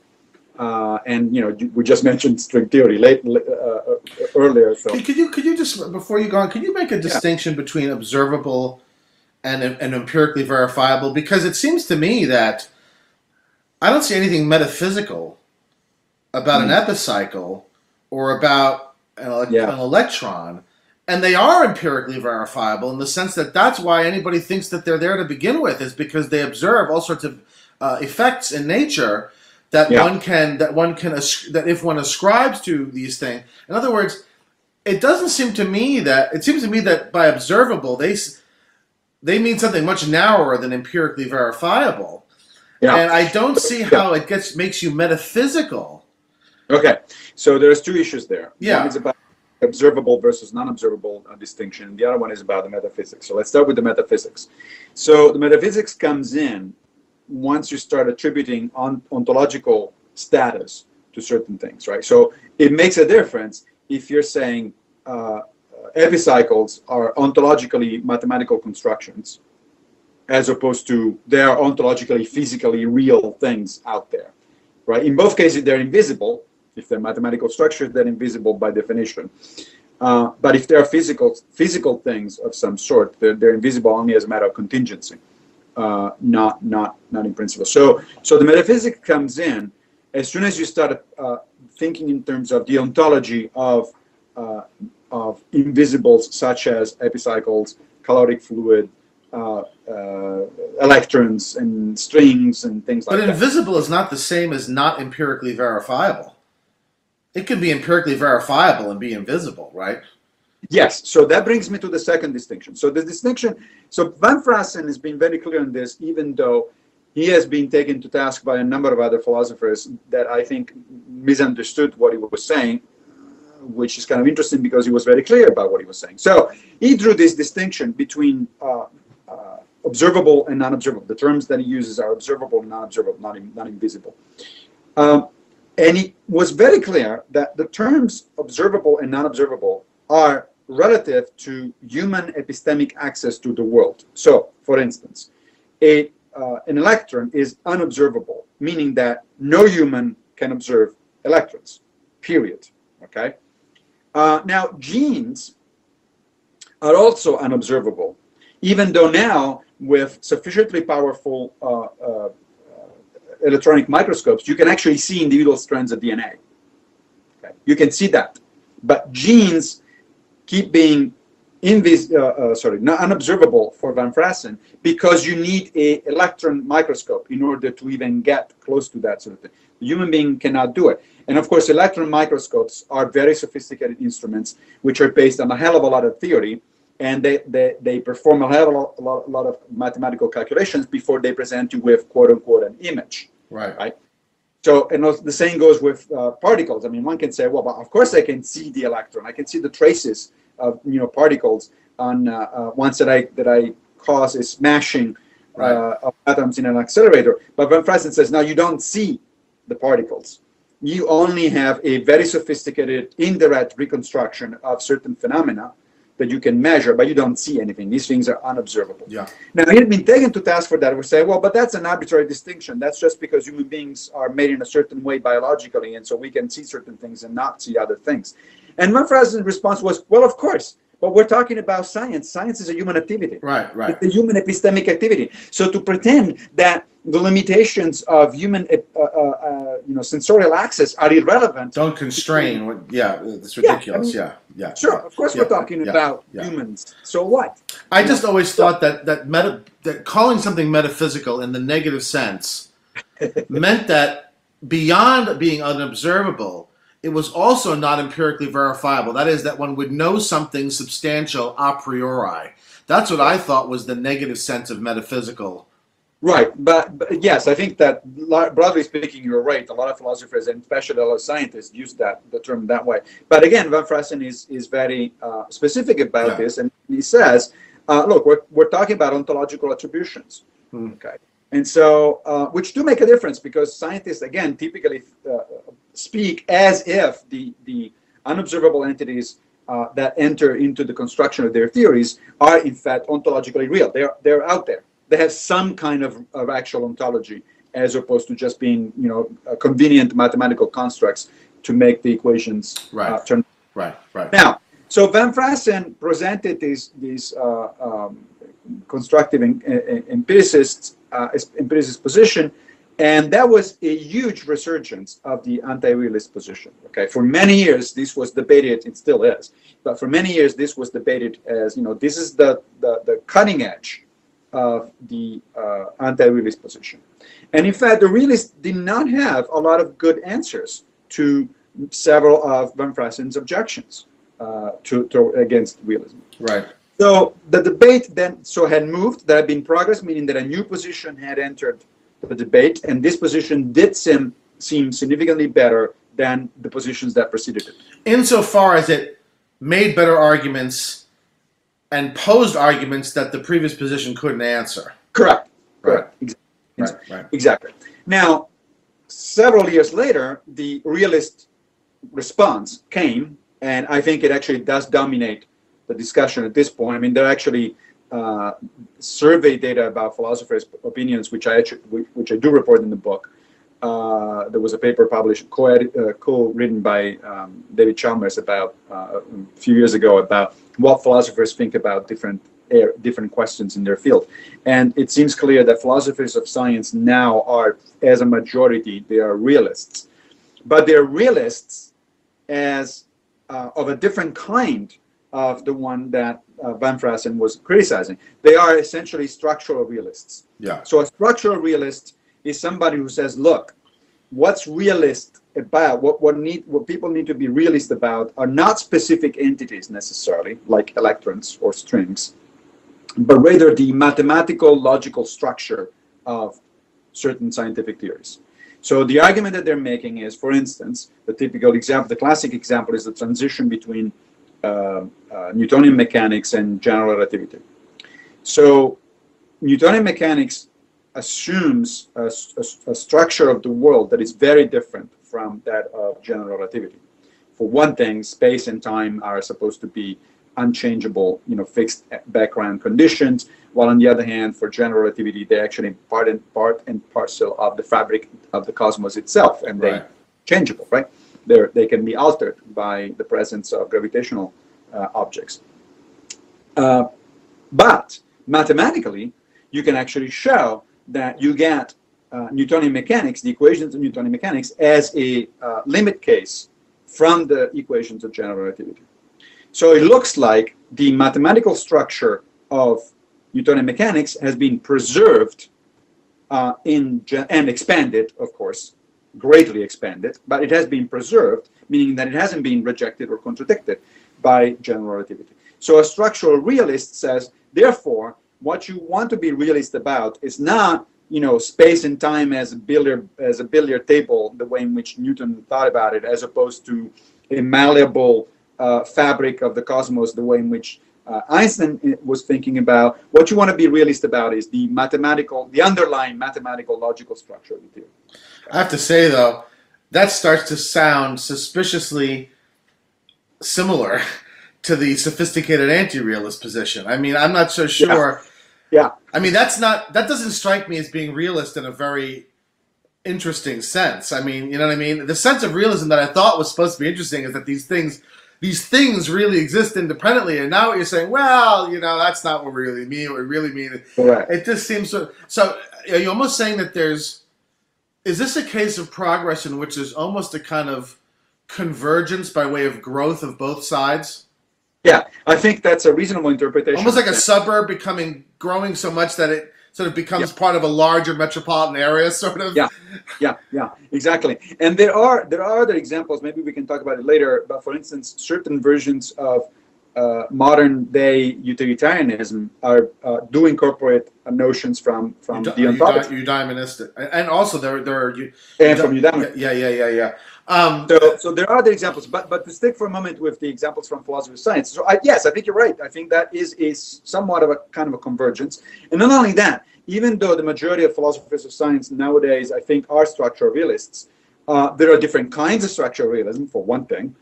And we just mentioned string theory earlier. So could you just, before you go on, could you make a distinction between observable and empirically verifiable? Because it seems to me that I don't see anything metaphysical about an epicycle or about an electron, and they are empirically verifiable in the sense that that's why anybody thinks that they're there to begin with, is because they observe all sorts of effects in nature that that if one ascribes to these things. In other words, it seems to me that by observable they mean something much narrower than empirically verifiable. Yeah. And I don't see how it makes you metaphysical. Okay, so there's two issues there. Yeah. One is about observable versus non-observable distinction, and the other one is about the metaphysics. So let's start with the metaphysics. So the metaphysics comes in once you start attributing ontological status to certain things, right? So it makes a difference if you're saying epicycles are ontologically mathematical constructions, as opposed to they are ontologically, physically real things out there, right? In both cases, they're invisible. If they're mathematical structures, they're invisible by definition. But if they're physical things of some sort, they're invisible only as a matter of contingency, not in principle. So the metaphysics comes in as soon as you start thinking in terms of the ontology of invisibles such as epicycles, caloric fluid, electrons and strings and things like that. But invisible is not the same as not empirically verifiable. It can be empirically verifiable and be invisible, right? Yes. So that brings me to the second distinction. So the distinction, so Van Fraassen has been very clear on this, even though he has been taken to task by a number of other philosophers that I think misunderstood what he was saying, which is kind of interesting because he was very clear about what he was saying. So he drew this distinction between observable and non-observable. The terms that he uses are observable and non-observable, not invisible. And it was very clear that the terms observable and non-observable are relative to human epistemic access to the world. So, for instance, an electron is unobservable, meaning that no human can observe electrons, period. Okay. Now, genes are also unobservable, even though now with sufficiently powerful electronic microscopes, you can actually see individual strands of DNA. Okay. You can see that, but genes keep being not unobservable for Van Fraassen because you need an electron microscope in order to even get close to that sort of thing. The human being cannot do it. And of course, electron microscopes are very sophisticated instruments which are based on a hell of a lot of theory, and they perform a hell of a lot of mathematical calculations before they present you with quote unquote an image. Right. So, and the same goes with particles. I mean, one can say, well, but of course I can see the electron. I can see the traces of particles on ones that I cause a smashing of atoms in an accelerator. But Van Fraassen says, no, you don't see the particles. You only have a very sophisticated indirect reconstruction of certain phenomena that you can measure, but you don't see anything. These things are unobservable. Yeah. Now, he had been taken to task for that. We say, well, but that's an arbitrary distinction. That's just because human beings are made in a certain way biologically, and so we can see certain things and not see other things. And Van Fraassen's response was, well, of course, but we're talking about science. Science is a human activity. Right. It's a human epistemic activity. So to pretend that the limitations of human, sensorial access are irrelevant. Don't constrain. It's ridiculous. Yeah. Sure. Of course, we're talking about humans. So what? I just always thought that calling something metaphysical in the negative sense meant that beyond being unobservable, it was also not empirically verifiable. That is, that one would know something substantial a priori. That's what I thought was the negative sense of metaphysical. Right, but yes, I think that broadly speaking, you're right. A lot of philosophers and especially a lot of scientists use the term that way. But again, Van Fraassen is very specific about this, and he says, "Look, we're talking about ontological attributions, okay, and so which do make a difference because scientists again typically speak as if the unobservable entities that enter into the construction of their theories are in fact ontologically real. They're out there. They have some kind of actual ontology, as opposed to just being, convenient mathematical constructs to make the equations turn. Right. Now, so Van Fraassen presented these constructive empiricist position, and that was a huge resurgence of the anti-realist position. Okay, for many years this was debated. It still is, but for many years this was debated as this is the cutting edge of the anti-realist position. And in fact, the realists did not have a lot of good answers to several of Van Fraassen's objections against realism. Right. So the debate then had moved. There had been progress, meaning that a new position had entered the debate, and this position did seem significantly better than the positions that preceded it. Insofar as it made better arguments and posed arguments that the previous position couldn't answer. Correct. Exactly. Now, several years later, the realist response came, and I think it actually does dominate the discussion at this point. I mean, there are actually survey data about philosophers' opinions, which I do report in the book. There was a paper published, co-written by David Chalmers about a few years ago about what philosophers think about different questions in their field. And it seems clear that philosophers of science now are, as a majority, they are realists. But they're realists as of a different kind of the one that Van Fraassen was criticizing. They are essentially structural realists. Yeah. So a structural realist is somebody who says, look, what's realist about, what people need to be realist about are not specific entities necessarily, like electrons or strings, but rather the mathematical logical structure of certain scientific theories. So the argument that they're making is, for instance, the typical example, the classic example is the transition between Newtonian mechanics and general relativity. So Newtonian mechanics assumes a structure of the world that is very different from that of general relativity. For one thing, space and time are supposed to be unchangeable, fixed background conditions, while on the other hand, for general relativity, they're actually part and parcel of the fabric of the cosmos itself, and they're changeable, right? They can be altered by the presence of gravitational objects. But mathematically, you can actually show that you get Newtonian mechanics, the equations of Newtonian mechanics, as a limit case from the equations of general relativity. So it looks like the mathematical structure of Newtonian mechanics has been preserved and expanded, of course, greatly expanded, but it has been preserved, meaning that it hasn't been rejected or contradicted by general relativity. So a structural realist says, therefore, what you want to be realist about is not, space and time as a billiard table, the way in which Newton thought about it, as opposed to a malleable fabric of the cosmos, the way in which Einstein was thinking about. What you want to be realist about is the underlying mathematical logical structure of the theory. I have to say, though, that starts to sound suspiciously similar to the sophisticated anti-realist position. I mean, I'm not so sure. Yeah. I mean, that doesn't strike me as being realist in a very interesting sense. I mean, you know what I mean? The sense of realism that I thought was supposed to be interesting is that these things really exist independently. And now what you're saying, well, that's not what we really mean. What we really mean, it just seems so. Are you almost saying that is this a case of progress in which there's almost a kind of convergence by way of growth of both sides? Yeah, I think that's a reasonable interpretation. Almost like a suburb growing so much that it sort of becomes part of a larger metropolitan area, sort of. Yeah, exactly. And there are other examples. Maybe we can talk about it later. But for instance, certain versions of modern day utilitarianism do incorporate notions from the eudaimonistic, and also there are from eudaimonism. Yeah. So there are other examples, but to stick for a moment with the examples from philosophy of science. So yes, I think you're right. I think that is somewhat of a kind of a convergence. And not only that, even though the majority of philosophers of science nowadays, I think, are structural realists, there are different kinds of structural realism. For one thing,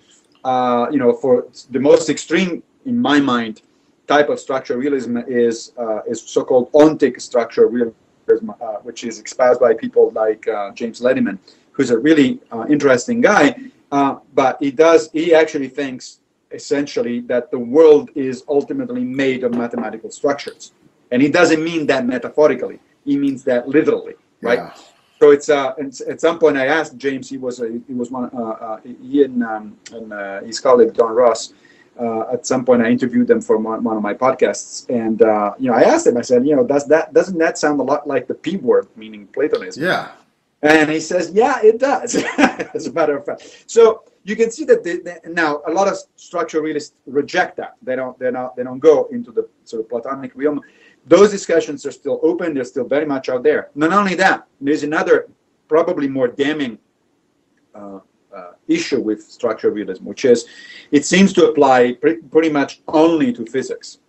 for the most extreme, in my mind, type of structural realism is so-called ontic structural realism, which is espoused by people like James Lediman, who's a really interesting guy, but he actually thinks essentially that the world is ultimately made of mathematical structures, and he doesn't mean that metaphorically. He means that literally, right? Yeah. So it's at some point I asked James. He and his colleague Don Ross. At some point, I interviewed them for one of my podcasts, and I asked him. I said, doesn't that sound a lot like the P word, meaning Platonism? Yeah. And he says, yeah, it does, as a matter of fact. So you can see that now a lot of structural realists reject that. They don't go into the sort of Platonic realm. Those discussions are still open. They're still very much out there. Not only that, there's another probably more damning issue with structural realism, which is it seems to apply pretty much only to physics.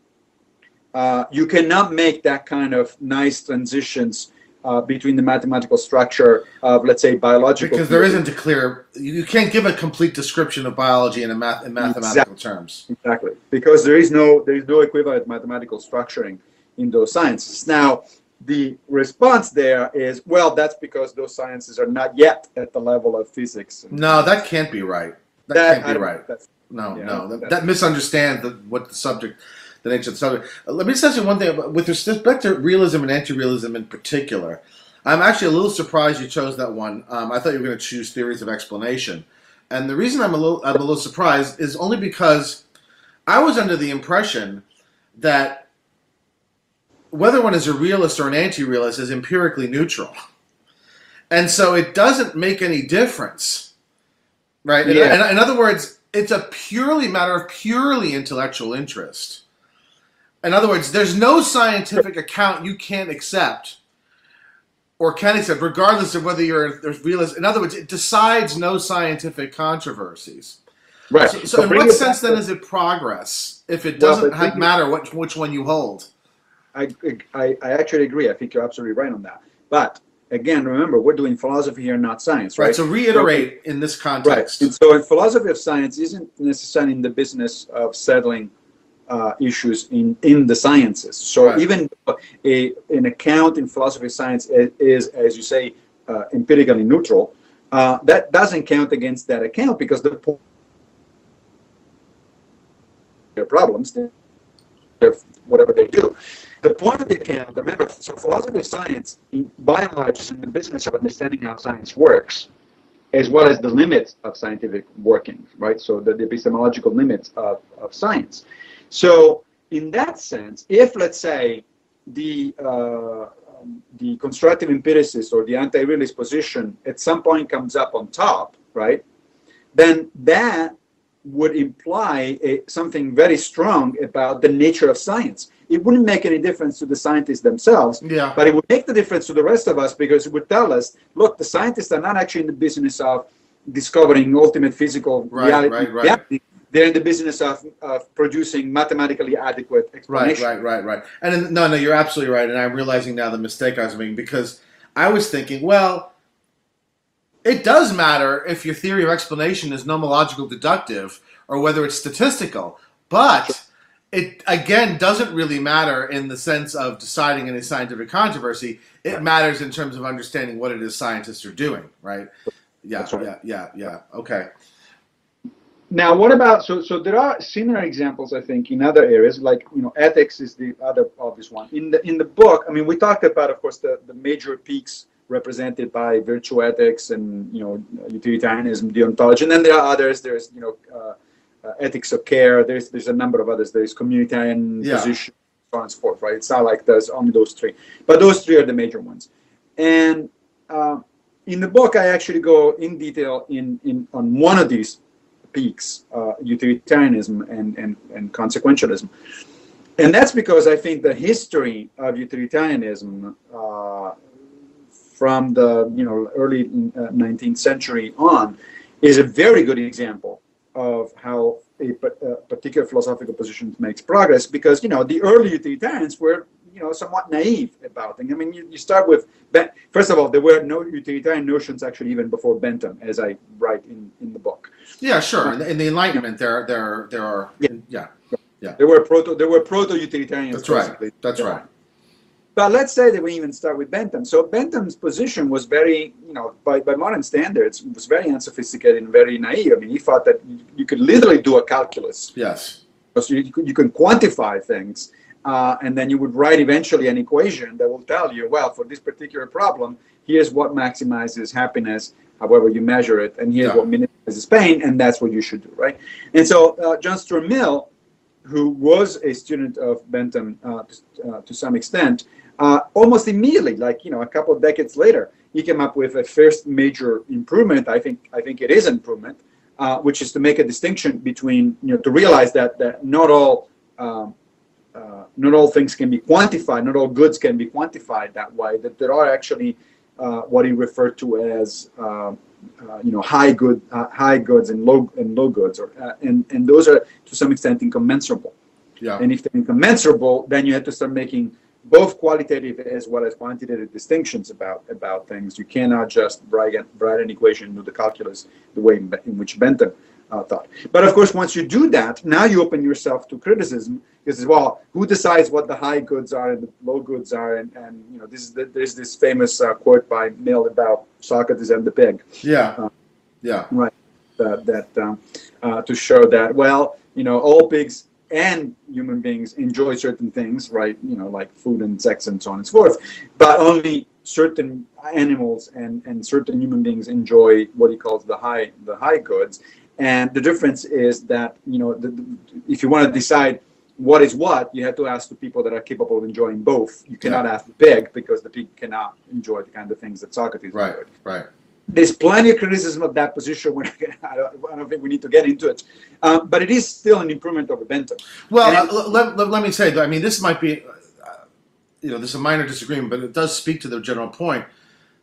You cannot make that kind of nice transitions between the mathematical structure of, let's say, biological. Because there isn't a clear. You can't give a complete description of biology in mathematical terms. Exactly, because there is no equivalent mathematical structuring in those sciences. Now, the response there is, well, that's because those sciences are not yet at the level of physics. No, that can't be right. That can't be right. That misunderstands what the subject. The nature of the subject. Let me just ask you one thing. With respect to realism and anti-realism in particular, I'm actually a little surprised you chose that one. I thought you were going to choose theories of explanation. And the reason I'm a little surprised is only because I was under the impression that whether one is a realist or an anti-realist is empirically neutral. And so it doesn't make any difference. Right? Yeah. In other words, it's a matter of purely intellectual interest. In other words, there's no scientific account you can't accept or can accept, regardless of whether you're a realist. In other words, it decides no scientific controversies. Right. So in what sense, then, is it progress if it doesn't matter which one you hold? I actually agree. I think you're absolutely right on that. But again, remember, we're doing philosophy here, not science, right? Right. So reiterate in this context. Right. And so, a philosophy of science isn't necessarily in the business of settling issues in the sciences. So Right. even an account in philosophy of science is, as you say, empirically neutral. That doesn't count against that account because the their problems, whatever they do. The point of the account, remember, so philosophy of science, by and large, is in the business of understanding how science works, as well as the limits of scientific workings, right? So the epistemological limits of science. So in that sense, if, let's say, the constructive empiricist or the anti-realist position at some point comes up on top, right, then that would imply something very strong about the nature of science. It wouldn't make any difference to the scientists themselves, Yeah. but it would make the difference to the rest of us because it would tell us, look, the scientists are not actually in the business of discovering ultimate physical reality. They're in the business of producing mathematically adequate explanations. Right. And then, no, you're absolutely right. And I'm realizing now the mistake I was making because I was thinking, well, it does matter if your theory of explanation is nomological deductive or whether it's statistical. But it, again, doesn't really matter in the sense of deciding any scientific controversy. It matters in terms of understanding what it is scientists are doing, right? Yeah, right. Yeah. Okay. Now, what about, so there are similar examples, I think, in other areas, like, ethics is the other obvious one. In the book, I mean, we talked about, of course, the major peaks represented by virtue ethics and, utilitarianism, deontology, and then there are others. There's, ethics of care. There's a number of others. There's communitarian position, so on and so forth, right? It's not like there's only those three, but those three are the major ones. And in the book, I actually go in detail on one of these peaks, utilitarianism and consequentialism. And that's because I think the history of utilitarianism from the early 19th century on is a very good example of how a particular philosophical position makes progress, because the early utilitarians were somewhat naive about things. I mean, you start with, first of all, there were no utilitarian notions actually even before Bentham, as I write in the book. Yeah, sure. In the Enlightenment, there are There were proto-utilitarians. That's right. That's right. But let's say that we even start with Bentham. So Bentham's position was very, by modern standards, was very unsophisticated and very naive. I mean, he thought that you could literally do a calculus. Yes. So you can quantify things, and then you would write eventually an equation that will tell you, well, for this particular problem, here's what maximizes happiness, however you measure it, and here's what minimizes pain, and that's what you should do, right? And so John Stuart Mill, who was a student of Bentham to some extent, almost immediately, like a couple of decades later, he came up with a first major improvement. I think it is improvement, which is to make a distinction between to realize that not all things can be quantified, not all goods can be quantified that way. That there are actually what he referred to as high goods and low goods, and those are to some extent incommensurable. Yeah. And if they're incommensurable, then you have to start making both qualitative as well as quantitative distinctions about things. You cannot just write an equation and do the calculus the way in which Bentham thought. But of course, once you do that, now you open yourself to criticism, because, well, who decides what the high goods are and the low goods are? And there's this famous quote by Mill about Socrates and the pig. Right. To show that, well, all pigs and human beings enjoy certain things, right? Like food and sex and so on and so forth, but only certain animals and certain human beings enjoy what he calls the high goods. And the difference is that, if you want to decide what is what, you have to ask the people that are capable of enjoying both. You cannot ask the pig, because the pig cannot enjoy the kind of things that Socrates enjoyed. Right. There's plenty of criticism of that position. I don't think we need to get into it. But it is still an improvement over Bentham. Well, let me say, I mean, this might be, there's a minor disagreement, but it does speak to the general point.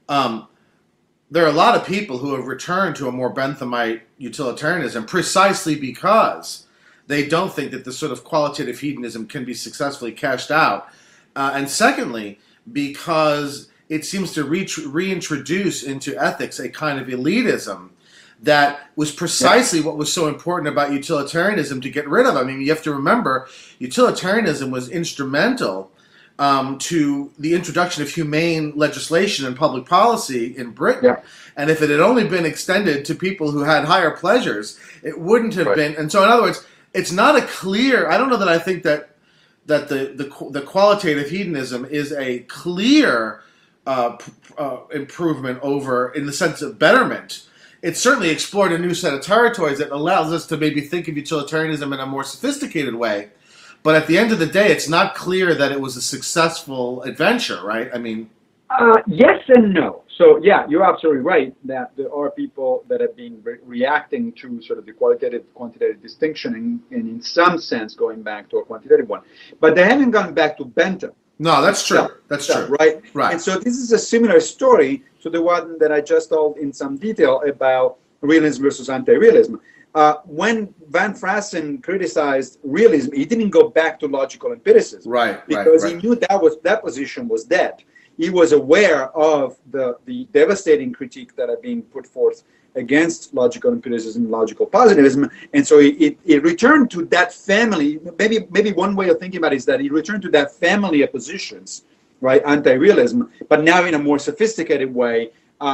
There are a lot of people who have returned to a more Benthamite utilitarianism precisely because they don't think that the sort of qualitative hedonism can be successfully cashed out and secondly, because it seems to reintroduce into ethics a kind of elitism that was precisely what was so important about utilitarianism to get rid of. I mean, you have to remember, utilitarianism was instrumental to the introduction of humane legislation and public policy in Britain. Yeah. And if it had only been extended to people who had higher pleasures, it wouldn't have been. And so, in other words, it's not a clear. I don't know that I think that the qualitative hedonism is a clear improvement over, in the sense of betterment. It's certainly explored a new set of territories that allows us to maybe think of utilitarianism in a more sophisticated way. But at the end of the day, it's not clear that it was a successful adventure, right? I mean... yes and no. So, yeah, you're absolutely right that there are people that have been reacting to sort of the qualitative-quantitative distinction and in some sense going back to a quantitative one. But they haven't gone back to Bentham. No, that's true. That's true. Right? Right. And so this is a similar story to the one that I just told in some detail about realism versus anti-realism. When Van Frassen criticized realism, he didn't go back to logical empiricism, right? Because he knew that position was dead. He was aware of the devastating critique that had been put forth against logical empiricism, logical positivism, and so he returned to that family. Maybe one way of thinking about it is that he returned to that family of positions, right? Anti-realism, but now in a more sophisticated way.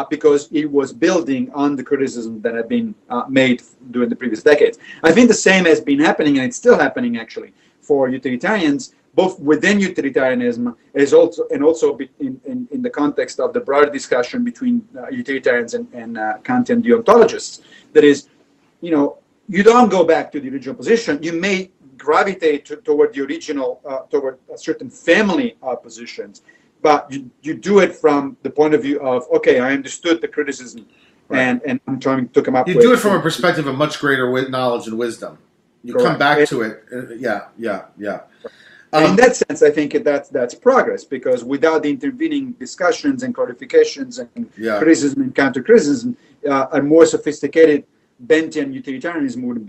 Because it was building on the criticism that had been made during the previous decades. I think the same has been happening, and it's still happening actually, for utilitarians, both within utilitarianism and also in the context of the broader discussion between utilitarians and Kantian deontologists. That is, you don't go back to the original position. You may gravitate toward the original, toward a certain family of positions, but you do it from the point of view of, okay, I understood the criticism, and I'm trying to come up with... You do it from a perspective of much greater knowledge and wisdom. You come back to it. Yeah. In that sense, I think that's progress, because without the intervening discussions and clarifications and criticism and counter-criticism, a more sophisticated Benthian utilitarianism would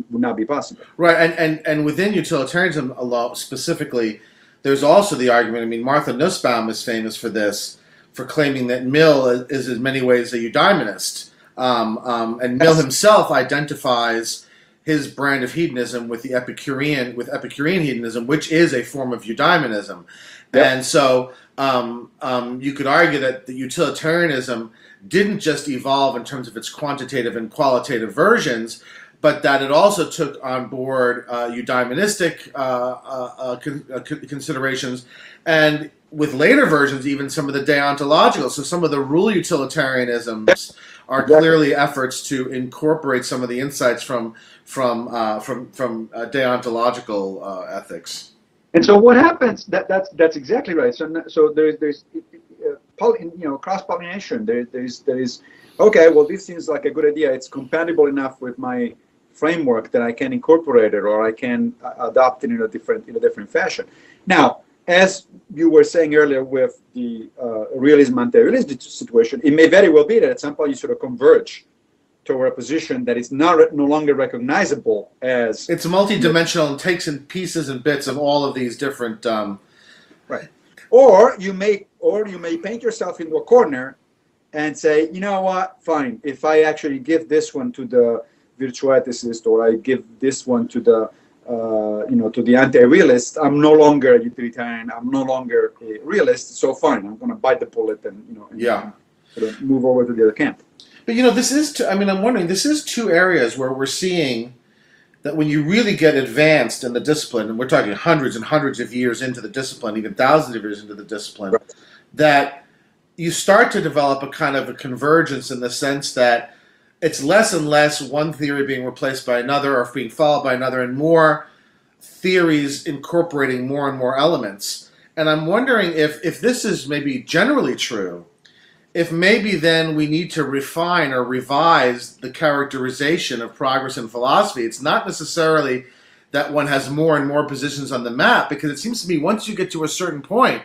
not be possible. Right, and within utilitarianism specifically, there's also the argument, I mean, Martha Nussbaum is famous for this, for claiming that Mill is in many ways a eudaemonist. And Mill himself identifies his brand of hedonism with Epicurean hedonism, which is a form of eudaemonism. Yep. And so you could argue that the utilitarianism didn't just evolve in terms of its quantitative and qualitative versions, but that it also took on board eudaimonistic considerations, and with later versions, even some of the deontological. So some of the rule utilitarianisms are clearly efforts to incorporate some of the insights from deontological ethics. And so what happens? That's exactly right. So there's cross-pollination. There's okay. Well, this seems like a good idea. It's compatible enough with my framework that I can incorporate it, or I can adopt it in a different fashion. Now, as you were saying earlier with the realism anti-realism situation, it may very well be that at some point you sort of converge toward a position that is no longer recognizable as... It's multi-dimensional and takes in pieces and bits of all of these different... Right. Or you may paint yourself into a corner and say, you know what, fine, if I actually give this one to the virtuoethicist, or I give this one to the to the anti-realist, I'm no longer a utilitarian, I'm no longer a realist, so fine, I'm going to bite the bullet and sort of move over to the other camp. But this is I'm wondering, this is two areas where we're seeing that when you really get advanced in the discipline, and we're talking hundreds and hundreds of years into the discipline, even thousands of years into the discipline, right, that you start to develop a kind of a convergence in the sense that it's less and less one theory being replaced by another or being followed by another, and more theories incorporating more and more elements. And I'm wondering if this is maybe generally true, if maybe then we need to refine or revise the characterization of progress in philosophy. It's not necessarily that one has more and more positions on the map, because it seems to me once you get to a certain point,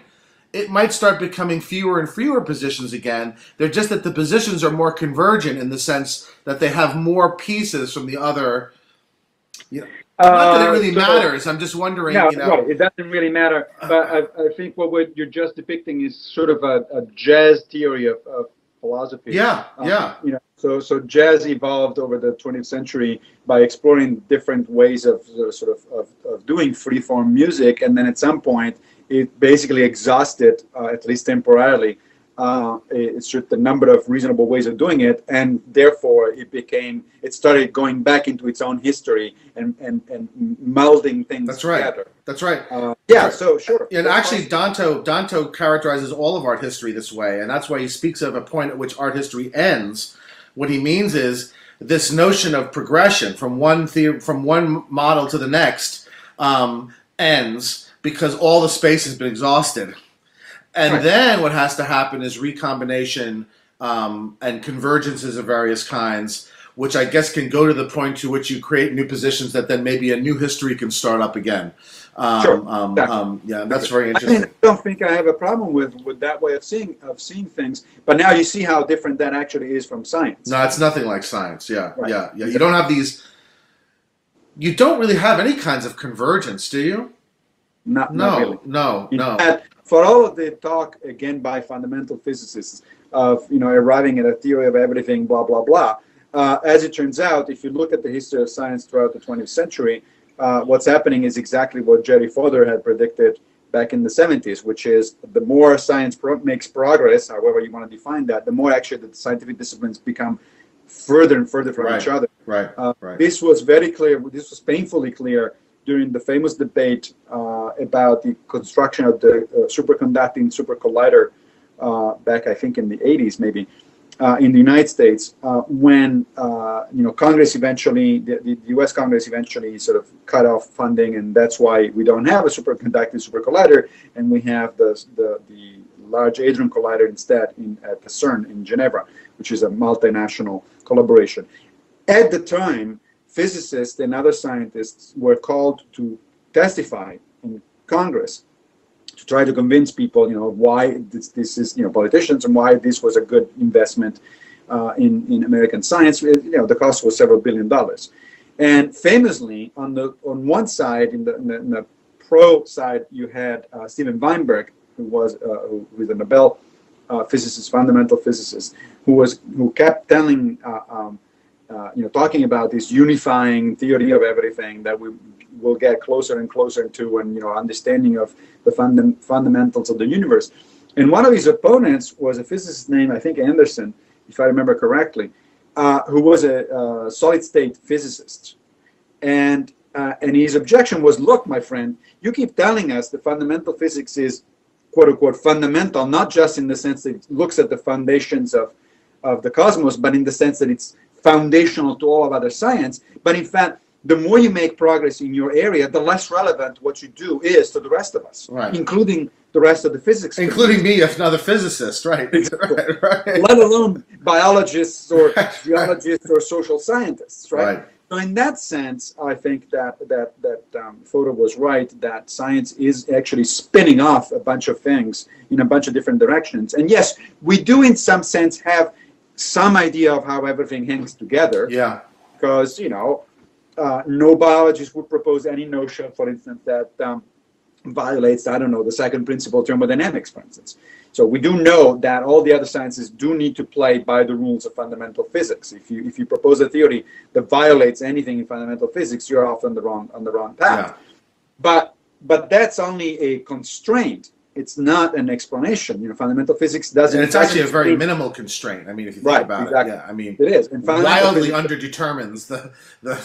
it might start becoming fewer and fewer positions again. They're just that the positions are more convergent in the sense that they have more pieces from the other Yeah. Not that it really So, matters. I'm just wondering, no, you know. right. It doesn't really matter. But I think what you're just depicting is sort of a jazz theory of philosophy. Yeah, yeah. So jazz evolved over the 20th century by exploring different ways of of doing freeform music, and then at some point it basically exhausted, at least temporarily, it's just the number of reasonable ways of doing it, and therefore it started going back into its own history and melding things That's right. together. That's right. Yeah, so sure. And actually, Danto characterizes all of art history this way, and that's why he speaks of a point at which art history ends. What he means is this notion of progression from one model to the next ends because all the space has been exhausted. And Right. then what has to happen is recombination and convergences of various kinds, which I guess can go to the point to which you create new positions that then maybe a new history can start up again. Sure. Yeah, that's very I interesting. mean, I don't think I have a problem with that way of seeing things. But now you see how different that actually is from science. No, it's nothing like science. Yeah, Right. yeah. You don't have these. You don't really have any kinds of convergence, do you? Not really. No. In fact, for all of the talk again by fundamental physicists of arriving at a theory of everything, blah blah blah. As it turns out, if you look at the history of science throughout the 20th century, what's happening is exactly what Jerry Fodor had predicted back in the 70s, which is the more science makes progress, however you want to define that, the more actually the scientific disciplines become further and further from each other. Right. This was very clear. This was painfully clear during the famous debate about the construction of the superconducting super collider back, I think, in the 80s, maybe, in the United States, when Congress eventually, the U.S. Congress eventually sort of cut off funding, and that's why we don't have a superconducting super collider, and we have the Large Hadron Collider instead at the CERN in Geneva, which is a multinational collaboration. At the time, physicists and other scientists were called to testify in Congress to try to convince people, why this is, politicians, and why this was a good investment in American science. The cost was several $billion. And famously, on one side, in the pro side, you had Steven Weinberg, who was a Nobel physicist, fundamental physicist, who kept telling. Talking about this unifying theory of everything that we will get closer and closer to, and understanding of the fundamentals of the universe. And one of his opponents was a physicist named, I think, Anderson, if I remember correctly, who was a solid-state physicist. And his objection was, look, my friend, you keep telling us the fundamental physics is, quote unquote, fundamental, not just in the sense that it looks at the foundations of the cosmos, but in the sense that it's foundational to all of other science. But in fact, the more you make progress in your area, the less relevant what you do is to the rest of us, right, including the rest of the physics. Including me, if not a physicist, right? right. Let alone biologists or geologists or social scientists, right? So in that sense, I think that Fodor was right, that science is actually spinning off a bunch of things in a bunch of different directions. And yes, we do in some sense have some idea of how everything hangs together. Yeah. Because, no biologist would propose any notion, for instance, that violates, I don't know, the second principle of thermodynamics, for instance. So we do know that all the other sciences do need to play by the rules of fundamental physics. If you propose a theory that violates anything in fundamental physics, you're off on the wrong path. Yeah. But that's only a constraint. It's not an explanation. Fundamental physics doesn't. And it's actually a very minimal constraint. I mean, if you think about it, yeah. I mean, it is. And wildly underdetermines the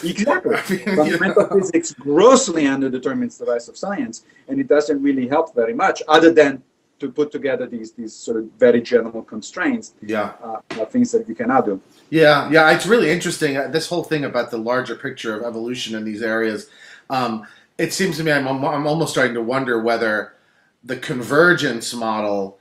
exactly. Fundamental physics grossly underdetermines the rest of science, and it doesn't really help very much, other than to put together these sort of very general constraints. Yeah. Things that you cannot do. Yeah. It's really interesting. This whole thing about the larger picture of evolution in these areas. It seems to me I'm almost starting to wonder whether the convergence model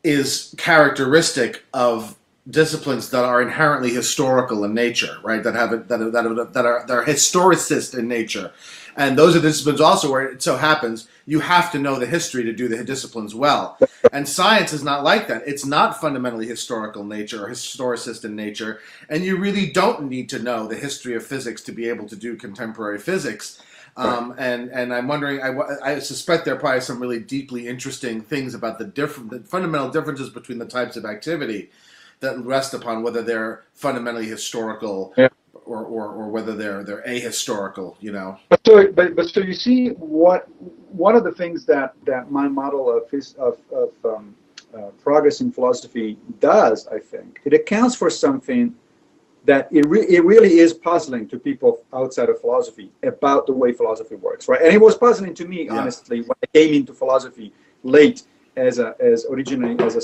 is characteristic of disciplines that are inherently historical in nature, right? That are historicist in nature, and those are disciplines also where it so happens you have to know the history to do the disciplines well. And science is not like that. It's not fundamentally historical in nature or historicist in nature, and you really don't need to know the history of physics to be able to do contemporary physics. And I'm wondering, I suspect there are probably some really deeply interesting things about the fundamental differences between the types of activity that rest upon whether they're fundamentally historical, yeah, or whether they're ahistorical, you know. But so you see, one of the things that my model of progress in philosophy does, I think, it accounts for something that it really is puzzling to people outside of philosophy about the way philosophy works, right? And it was puzzling to me, honestly, when I came into philosophy late originally as a.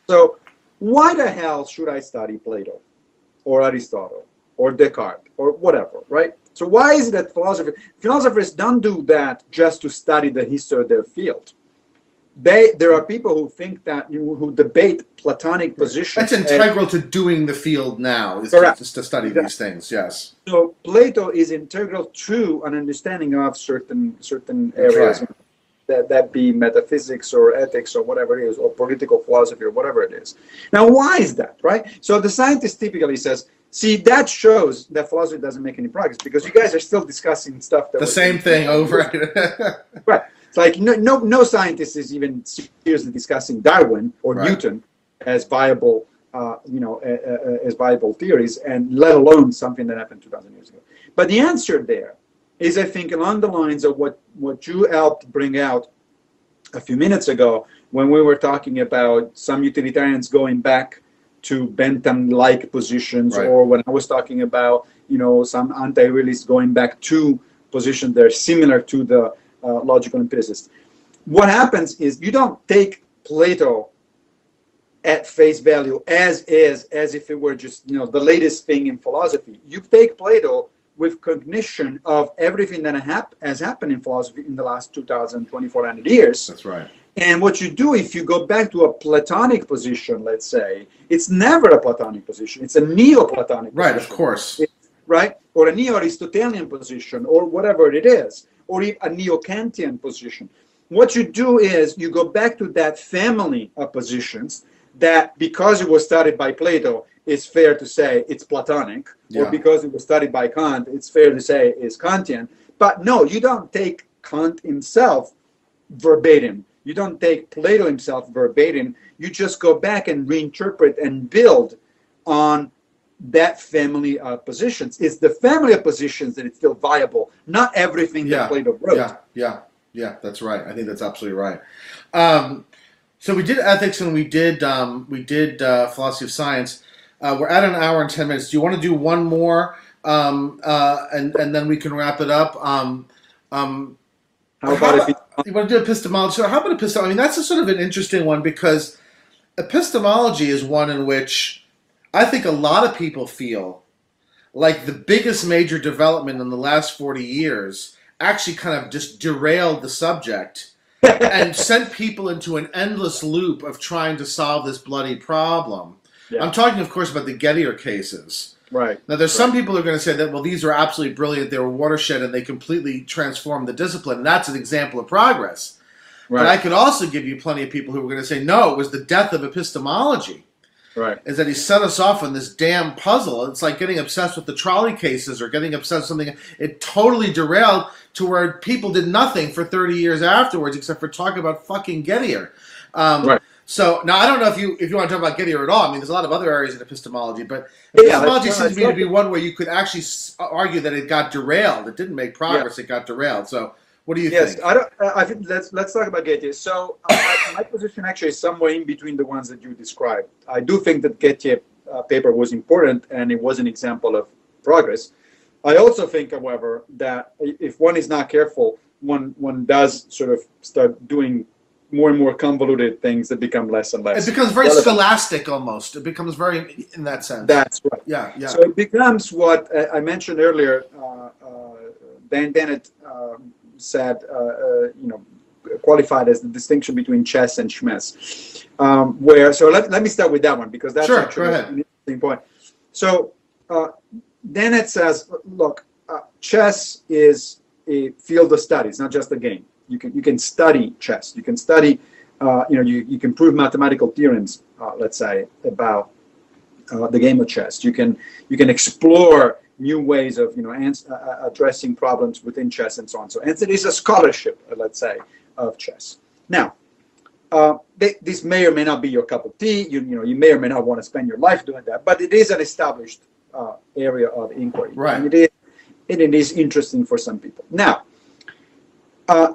So why the hell should I study Plato or Aristotle or Descartes or whatever, right? So why is it that philosophers don't do that just to study the history of their field? There are people who think that, who debate Platonic positions. That's integral to doing the field now, is to study these things, yes. So Plato is integral to an understanding of certain areas, right, that be metaphysics or ethics or whatever it is, or political philosophy or whatever it is. Now, why is that, right? So the scientist typically says, see, that shows that philosophy doesn't make any progress because you guys are still discussing stuff that the same thing over. Right. It's like no scientist is even seriously discussing Darwin or Newton as viable, as viable theories, and let alone something that happened 2,000 years ago. But the answer there is, I think, along the lines of what you helped bring out a few minutes ago when we were talking about some utilitarians going back to Bentham-like positions, or when I was talking about, some anti-realists going back to positions that are similar to the logical empiricists. What happens is you don't take Plato at face value as if it were just the latest thing in philosophy. You take Plato with cognition of everything that has happened in philosophy in the last 2,400 years. That's right. And what you do, if you go back to a Platonic position, let's say, it's never a Platonic position. It's a Neoplatonic position. Right, of course. Right? Or a Neo-Aristotelian position, or whatever it is, or a Neo-Kantian position. What you do is you go back to that family of positions that, because it was studied by Plato, it's fair to say it's Platonic, or because it was studied by Kant, it's fair to say it's Kantian. But no, you don't take Kant himself verbatim. You don't take Plato himself verbatim. You just go back and reinterpret and build on that family of positions. It's the family of positions that is still viable, not everything that Plato wrote. Yeah, that's right. I think that's absolutely right. So we did ethics and we did philosophy of science. We're at an hour and 10 minutes. Do you want to do one more, and then we can wrap it up? How about you want to do epistemology? So how about epistemology? I mean, that's a sort of an interesting one because epistemology is one in which I think a lot of people feel like the biggest major development in the last 40 years actually kind of just derailed the subject and sent people into an endless loop of trying to solve this bloody problem. Yeah. I'm talking, of course, about the Gettier cases. Right. Now, there's some people who are going to say that, well, these are absolutely brilliant. They were watershed and they completely transformed the discipline. And that's an example of progress. Right. But I could also give you plenty of people who are going to say, no, it was the death of epistemology. Right. Is that he set us off on this damn puzzle. It's like getting obsessed with the trolley cases or getting obsessed with something. It totally derailed to where people did nothing for 30 years afterwards except for talking about fucking Gettier. Right. So now I don't know if you want to talk about Gettier at all. I mean, there's a lot of other areas in epistemology, but epistemology seems to me to be one where you could actually argue that it got derailed. It didn't make progress. It got derailed. So what do you think? I think let's talk about Gettier. So my position actually is somewhere in between the ones that you described. I do think that Gettier paper was important and it was an example of progress. I also think, however, that if one is not careful, one does sort of start doing more and more convoluted things that become less and less. It becomes very scholastic almost. It becomes very, in that sense. That's right. Yeah. So it becomes what I mentioned earlier. Dan Dennett said, qualified as the distinction between chess and schmess. So let me start with that one because that's actually interesting point. So then it says, look, chess is a field of study. It's not just a game. You can study chess. You can study, you can prove mathematical theorems, let's say, about the game of chess. You can explore new ways of addressing problems within chess and so on. So hence it is a scholarship, let's say, of chess. Now, this may or may not be your cup of tea. You may or may not want to spend your life doing that, but it is an established area of inquiry, right? And it is interesting for some people. Now,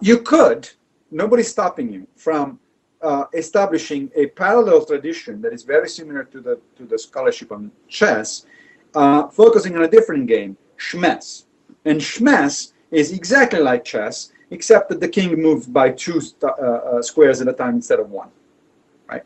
you could. Nobody's stopping you from establishing a parallel tradition that is very similar to the scholarship on chess, focusing on a different game, Schmess. And Schmess is exactly like chess, except that the king moves by 2 squares at a time instead of 1. Right?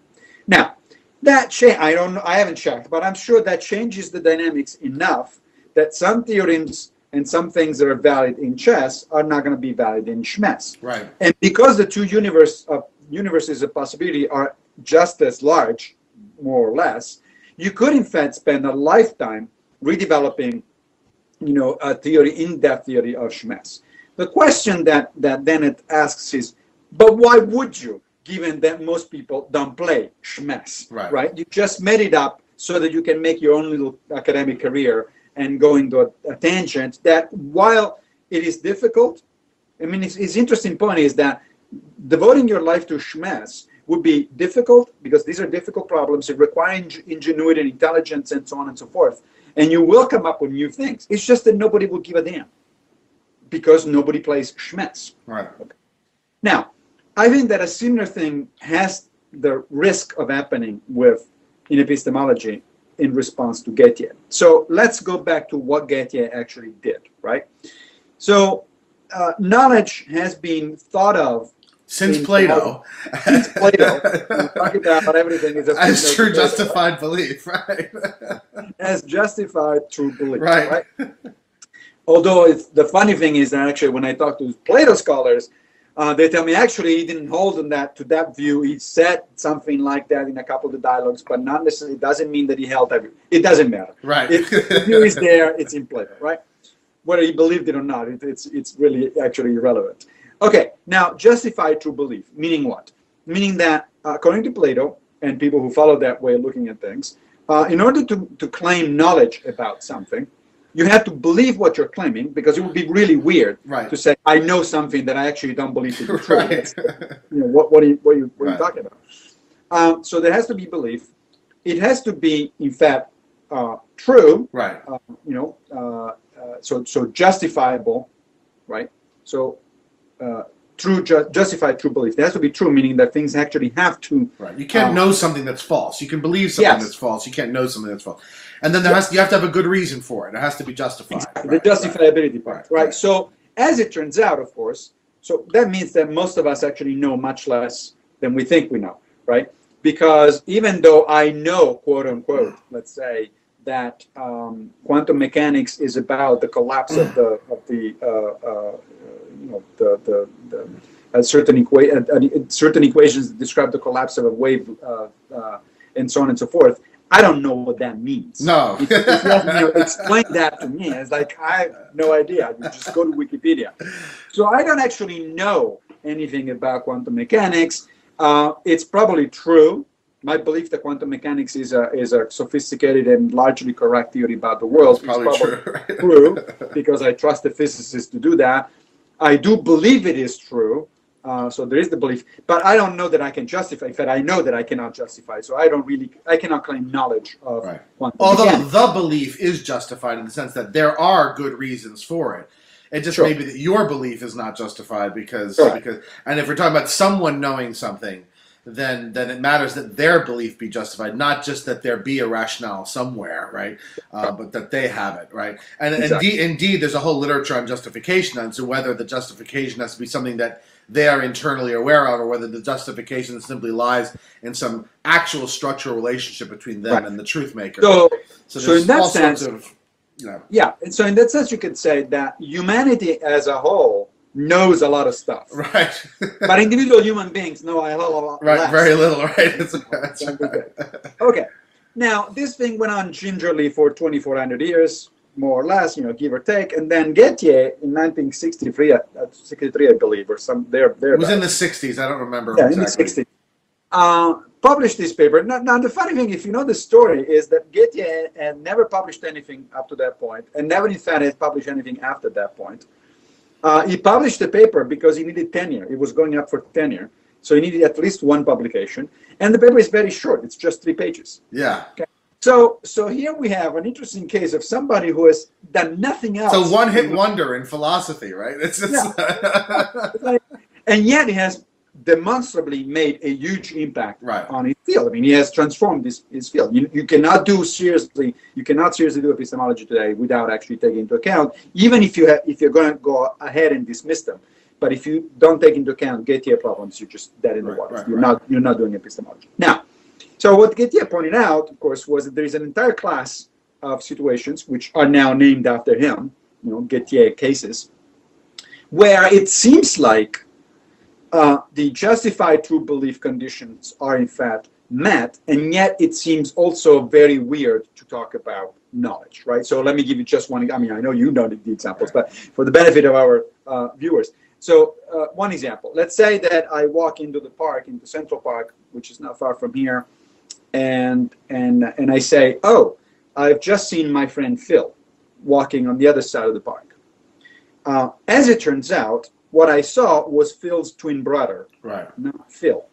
Now, that change, I haven't checked, but I'm sure that changes the dynamics enough that some theorems and some things that are valid in chess are not going to be valid in Schmess. Right. And because the two universes of possibility are just as large, more or less, you could in fact spend a lifetime redeveloping, a theory, in-depth theory of Schmess. The question that then it asks is, but why would you, given that most people don't play Schmess, right? You just made it up so that you can make your own little academic career and go into a tangent that, while it is difficult, I mean, it's interesting point is that devoting your life to Schmess would be difficult because these are difficult problems. It requires ingenuity and intelligence and so on and so forth. And you will come up with new things. It's just that nobody will give a damn because nobody plays Schmess. Right. Okay. Now, I think that a similar thing has the risk of happening in epistemology in response to Gettier. So let's go back to what Gettier actually did, right? So knowledge has been thought of since Plato. Since Plato. We're talking about everything is as true justified belief, right? As justified true belief, right? Although the funny thing is that actually when I talk to Plato scholars, they tell me actually he didn't hold on to that view. He said something like that in a couple of the dialogues, but not necessarily. It doesn't mean that he held that view. It doesn't matter. Right. If the view is there, it's in Plato, right? Whether he believed it or not, it's really actually irrelevant. Okay, now justified true belief, meaning what? Meaning that according to Plato and people who follow that way of looking at things, in order to claim knowledge about something, you have to believe what you're claiming, because it would be really weird to say, I know something that I actually don't believe to be true. Right. What are you talking about? So there has to be belief. It has to be, in fact, true. Right. So justifiable, right? So justified true belief. It has to be true, meaning that things actually have to. Right. You can't know something that's false. You can believe something that's false. You can't know something that's false. And then you have to have a good reason for it. It has to be justified. The justifiability part, right? So as it turns out, of course, so that means that most of us actually know much less than we think we know, right? Because even though I know, quote unquote, let's say that quantum mechanics is about the collapse of certain equations that describe the collapse of a wave, and so on and so forth. I don't know what that means. No. If you explain that to me, it's like, I have no idea. You just go to Wikipedia. So I don't actually know anything about quantum mechanics. It's probably true. My belief that quantum mechanics is a sophisticated and largely correct theory about the world is probably true, because I trust the physicists to do that. I do believe it is true. So there is the belief, but I don't know that I can justify. In fact, I know that I cannot justify. So I cannot claim knowledge of quantum mechanics. The belief is justified in the sense that there are good reasons for it. It just may be that your belief is not justified because, and if we're talking about someone knowing something, then it matters that their belief be justified, not just that there be a rationale somewhere, right? But that they have it, right? And indeed, there's a whole literature on justification, and so whether the justification has to be something that they are internally aware of, or whether the justification simply lies in some actual structural relationship between them and the truth maker. So in that sense, and so in that sense, you could say that humanity as a whole knows a lot of stuff, right? But individual human beings know a lot less. Very little, right? That's right. Okay, Now, this thing went on gingerly for 2,400 years, more or less, give or take. And then Gettier in 1963, 63, I believe, or some there. It was in the 60s. I don't remember Yeah, exactly. In the 60s. Published this paper. Now, the funny thing, if you know the story, is that Gettier had never published anything up to that point, and never, in fact, had published anything after that point. He published the paper because he needed tenure. It was going up for tenure. So he needed at least one publication. And the paper is very short. It's just 3 pages. Yeah. Okay. So here we have an interesting case of somebody who has done nothing else. So one-hit wonder in philosophy, right? It's just and yet he has demonstrably made a huge impact right. on his field. I mean, he has transformed his field. You cannot seriously do epistemology today without actually taking into account, even if you're going to go ahead and dismiss them. But if you don't take into account Gettier problems, you're just dead in the water. You're not doing epistemology. Now, so what Gettier pointed out, of course, was that there is an entire class of situations which are now named after him, Gettier cases, where it seems like the justified true belief conditions are in fact met, and yet it seems also very weird to talk about knowledge, right? So let me give you just one. I mean, I know you know the examples, but for the benefit of our viewers. So one example, let's say that I walk into the park, into Central Park, which is not far from here, and I say, oh, I've just seen my friend Phil walking on the other side of the park. As it turns out, what I saw was Phil's twin brother, right? Not Phil.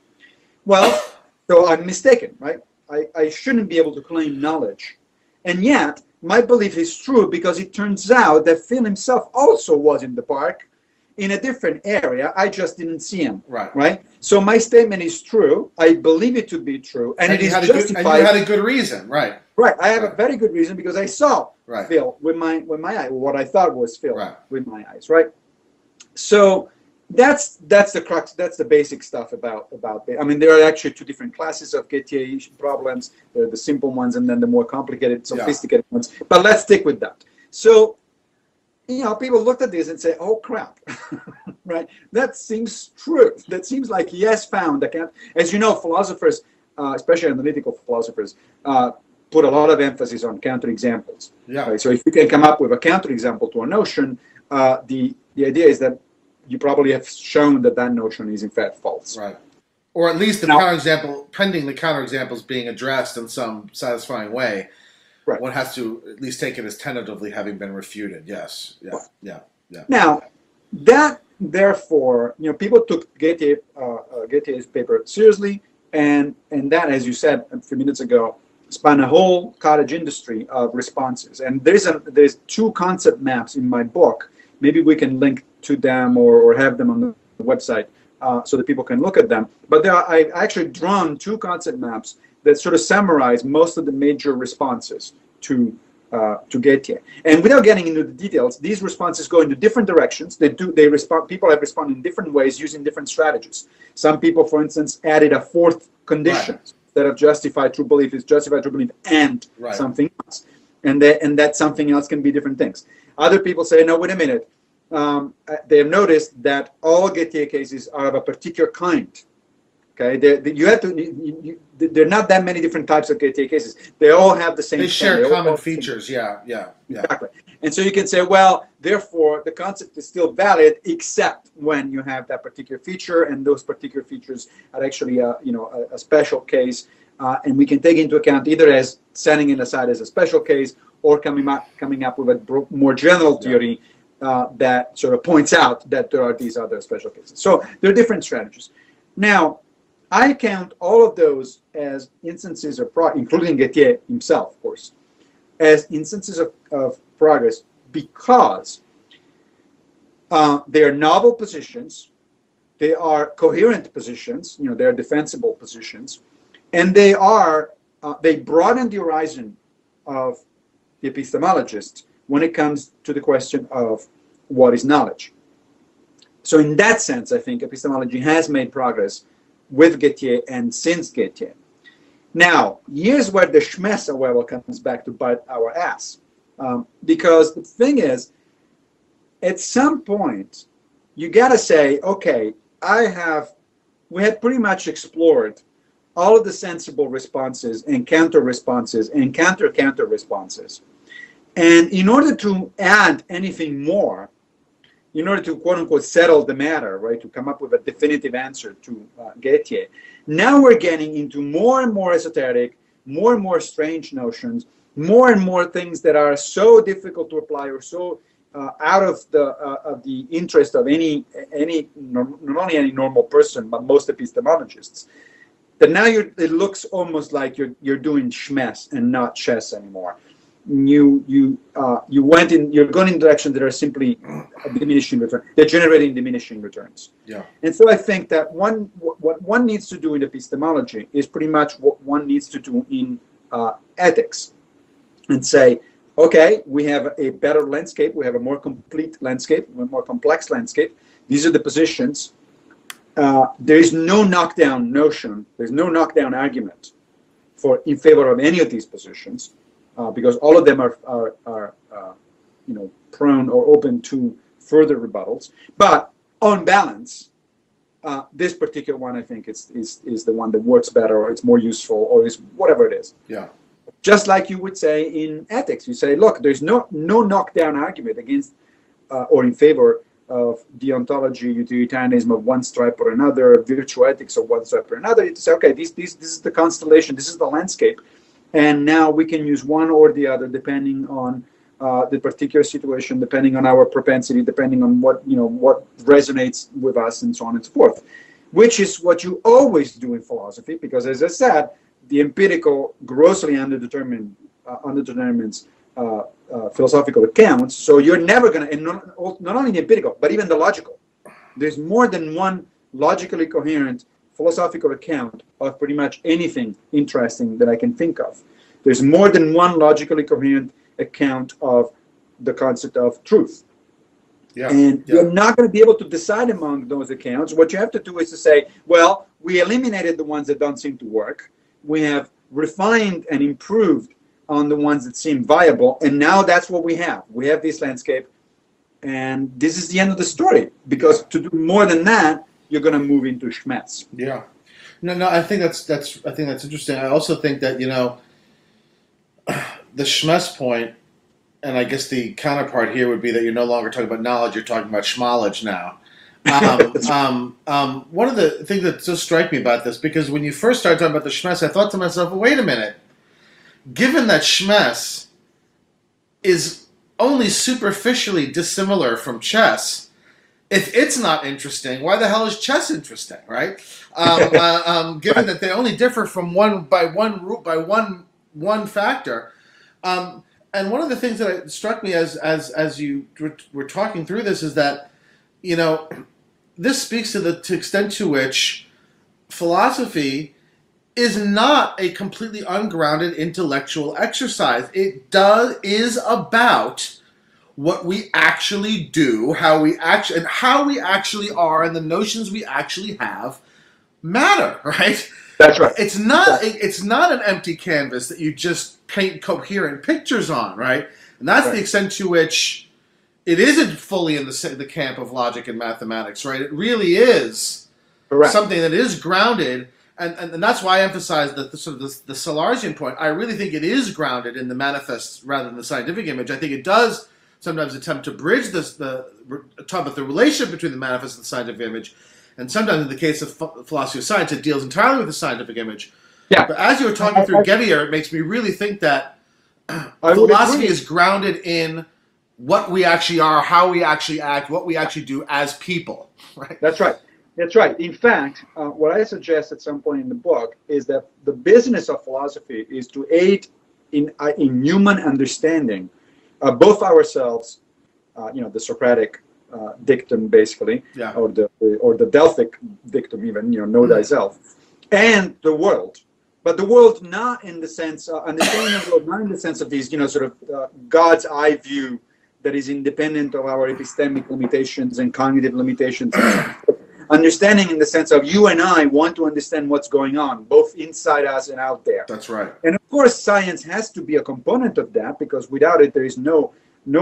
Well, so I'm mistaken, right? I shouldn't be able to claim knowledge. And yet, my belief is true because it turns out that Phil himself also was in the park in a different area. I just didn't see him, right? So my statement is true. I believe it to be true. And it is justified. And you had a good reason, right? Right. I have a very good reason because I saw right. Phil with my eye, what I thought was Phil with my eyes, right? So that's the crux. That's the basic stuff about. I mean, there are actually 2 different classes of Gettier problems. There are the simple ones, and then the more complicated, sophisticated ones. But let's stick with that. So, people looked at this and say, "Oh crap!" Right? That seems true. That seems like he has found as you know, philosophers, especially analytical philosophers, put a lot of emphasis on counterexamples. Yeah. Right? So if you can come up with a counterexample to a notion, the idea is that you probably have shown that notion is in fact false. Right. Or at least the counterexample, pending the counterexamples being addressed in some satisfying way, right. One has to at least take it as tentatively having been refuted. Yes. Yeah. Right. Yeah. Now, that therefore, people took Gettier's paper seriously, and that, as you said a few minutes ago, spun a whole cottage industry of responses. And there's 2 concept maps in my book. Maybe we can link to them or have them on the website so that people can look at them. But I've actually drawn 2 concept maps that sort of summarize most of the major responses to Gettier. And without getting into the details, these responses go into different directions. People have responded in different ways using different strategies. Some people, for instance, added a 4th condition. Right. Instead of justified true belief, is justified true belief and something else. And that something else can be different things. Other people say, no, wait a minute. They have noticed that all Gettier cases are of a particular kind. Okay, there are not that many different types of Gettier cases. They all have the same. They share common features. Yeah. Exactly. And so you can say, well, therefore, the concept is still valid, except when you have that particular feature, and those particular features are actually a special case, and we can take into account either as setting it aside as a special case, or coming up with a more general theory that sort of points out that there are these other special cases. So there are different strategies. Now, I count all of those as instances of including Gettier himself, of course, as instances of progress because they are novel positions, they are coherent positions, they are defensible positions, and they broaden the horizon of the epistemologist when it comes to the question of what is knowledge. So in that sense, I think epistemology has made progress with Gettier and since Gettier. Now, here's where the Schmesser level comes back to bite our ass. Because the thing is, at some point, you got to say, okay, we had pretty much explored all of the sensible responses and counter responses and counter responses. And in order to add anything more, in order to quote unquote settle the matter, right, to come up with a definitive answer to Goethe, now we're getting into more and more esoteric, more and more strange notions, more and more things that are so difficult to apply or so out of the interest of any not only any normal person but most epistemologists, that now it looks almost like you're doing schmess and not chess anymore. You're going in directions that are simply a diminishing return. They're generating diminishing returns. Yeah. And so I think that what one needs to do in epistemology is pretty much what one needs to do in ethics, and say, okay, we have a better landscape, we have a more complete landscape, a more complex landscape. These are the positions. There is no knockdown notion, there's no knockdown argument in favor of any of these positions, because all of them are prone or open to further rebuttals. But on balance, this particular one, I think, is the one that works better, or it's more useful, or is whatever it is. Yeah. Just like you would say in ethics, you say, look, there's no knockdown argument against or in favor of deontology, utilitarianism of one stripe or another, virtue ethics of one stripe or another. You say, okay, this is the constellation, this is the landscape, and now we can use one or the other depending on the particular situation, depending on our propensity, depending on what resonates with us, and so on and so forth. Which is what you always do in philosophy, because as I said, the empirical grossly underdetermines philosophical accounts. So you're never going to, and not only the empirical, but even the logical. There's more than one logically coherent philosophical account of pretty much anything interesting that I can think of. There's more than one logically coherent account of the concept of truth. Yeah, and you're not going to be able to decide among those accounts. What you have to do is to say, well, we eliminated the ones that don't seem to work. We have refined and improved on the ones that seem viable, and now that's what we have. We have this landscape, and this is the end of the story. Because to do more than that, you're going to move into schmetz. Yeah, no. I think that's interesting. I also think that the schmetz point, and I guess the counterpart here would be that you're no longer talking about knowledge; you're talking about schmolledge now. One of the things that just strike me about this, because when you first started talking about the schmess, I thought to myself, well, wait a minute. Given that schmess is only superficially dissimilar from chess, if it's not interesting, why the hell is chess interesting, right? Given that they only differ from one factor. And one of the things that struck me as you were talking through this is that, this speaks to the extent to which philosophy is not a completely ungrounded intellectual exercise. It is about what we actually do, how we actually are, and the notions we actually have matter, right? That's right. It's not an empty canvas that you just paint coherent pictures on, right? And that's the extent to which it isn't fully in the camp of logic and mathematics, right? It really is something that is grounded, and that's why I emphasize that the Salarzian point. I really think it is grounded in the manifest rather than the scientific image. I think it does sometimes attempt to bridge talk about the relationship between the manifest and the scientific image, and sometimes in the case of philosophy of science, it deals entirely with the scientific image. Yeah. But as you were talking through Gettier, it makes me really think that philosophy is grounded in what we actually are, how we actually act, what we actually do as people. Right? That's right. That's right. In fact, what I suggest at some point in the book is that the business of philosophy is to aid in human understanding both ourselves, the Socratic dictum, basically, or the Delphic dictum, even, know thyself, and the world. But the world not in the sense, understanding the world not in the sense of these, God's eye view that is independent of our epistemic limitations and cognitive limitations. Understanding in the sense of you and I want to understand what's going on, both inside us and out there. That's right. And of course, science has to be a component of that, because without it, there is no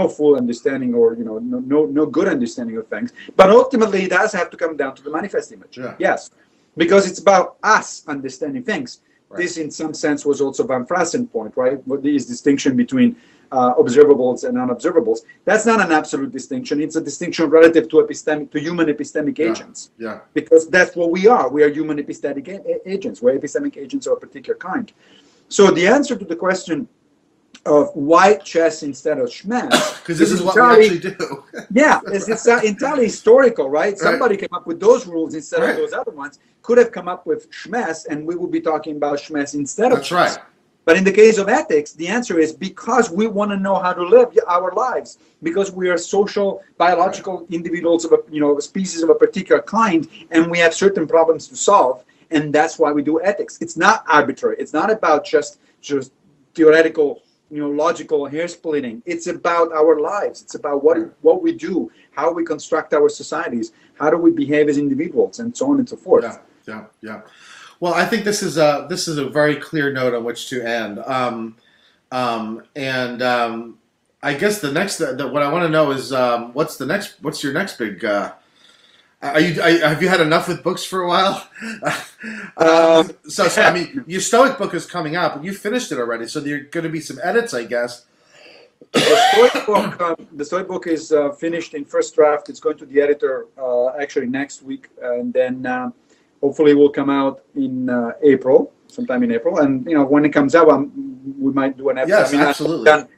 full understanding, or no good understanding of things. But ultimately, it does have to come down to the manifest image. Yeah. Yes. because it's about us understanding things. Right. This, in some sense, was also Van Frassen's point, right? What is distinction between observables and unobservables? That's not an absolute distinction. It's a distinction relative to human epistemic agents. Yeah. Because that's what we are. We are human epistemic agents. We're epistemic agents of a particular kind. So the answer to the question of why chess instead of schmess, because this is what we actually do. Yeah, it's entirely historical, right? Somebody came up with those rules instead of those other ones. Could have come up with schmess, and we would be talking about schmess instead of schmess. That's right. But in the case of ethics, the answer is because we want to know how to live our lives, because we are social, biological individuals of a species of a particular kind, and we have certain problems to solve, and that's why we do ethics. It's not arbitrary. It's not about just theoretical, logical hair splitting. It's about our lives. It's about what we do, how we construct our societies, how do we behave as individuals, and so on and so forth. Yeah. Well, I think this is a very clear note on which to end. I guess the next what I want to know is what's your next big. Have you had enough with books for a while? So I mean, your Stoic book is coming out, but you finished it already, so there are going to be some edits, I guess. The Stoic book is finished in first draft. It's going to the editor actually next week, and then hopefully it will come out in April, sometime in April. And when it comes out, we might do an episode. Yes, absolutely.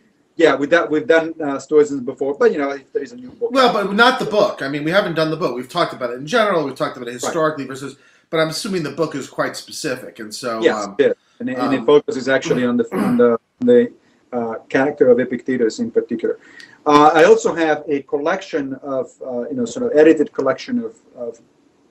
We've done Stoicism before, but if there is a new book. Well, but not the book. I mean, we haven't done the book. We've talked about it in general. We've talked about it historically versus. But I'm assuming the book is quite specific, and so yes, it is. And it focuses actually on the character of Epictetus in particular. I also have a collection of sort of edited collection of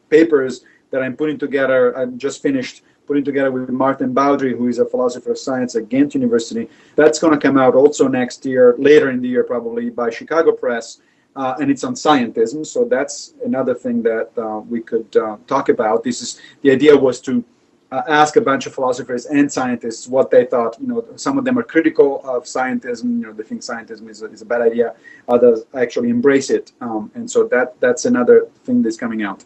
papers that I'm putting together. I'm just finished putting together with Martin Baudry, who is a philosopher of science at Ghent University. That's going to come out also next year, later in the year probably, by Chicago Press, and it's on scientism. So that's another thing that we could talk about. The idea was to ask a bunch of philosophers and scientists what they thought. Some of them are critical of scientism. They think scientism is a bad idea. Others actually embrace it, and so that's another thing that's coming out.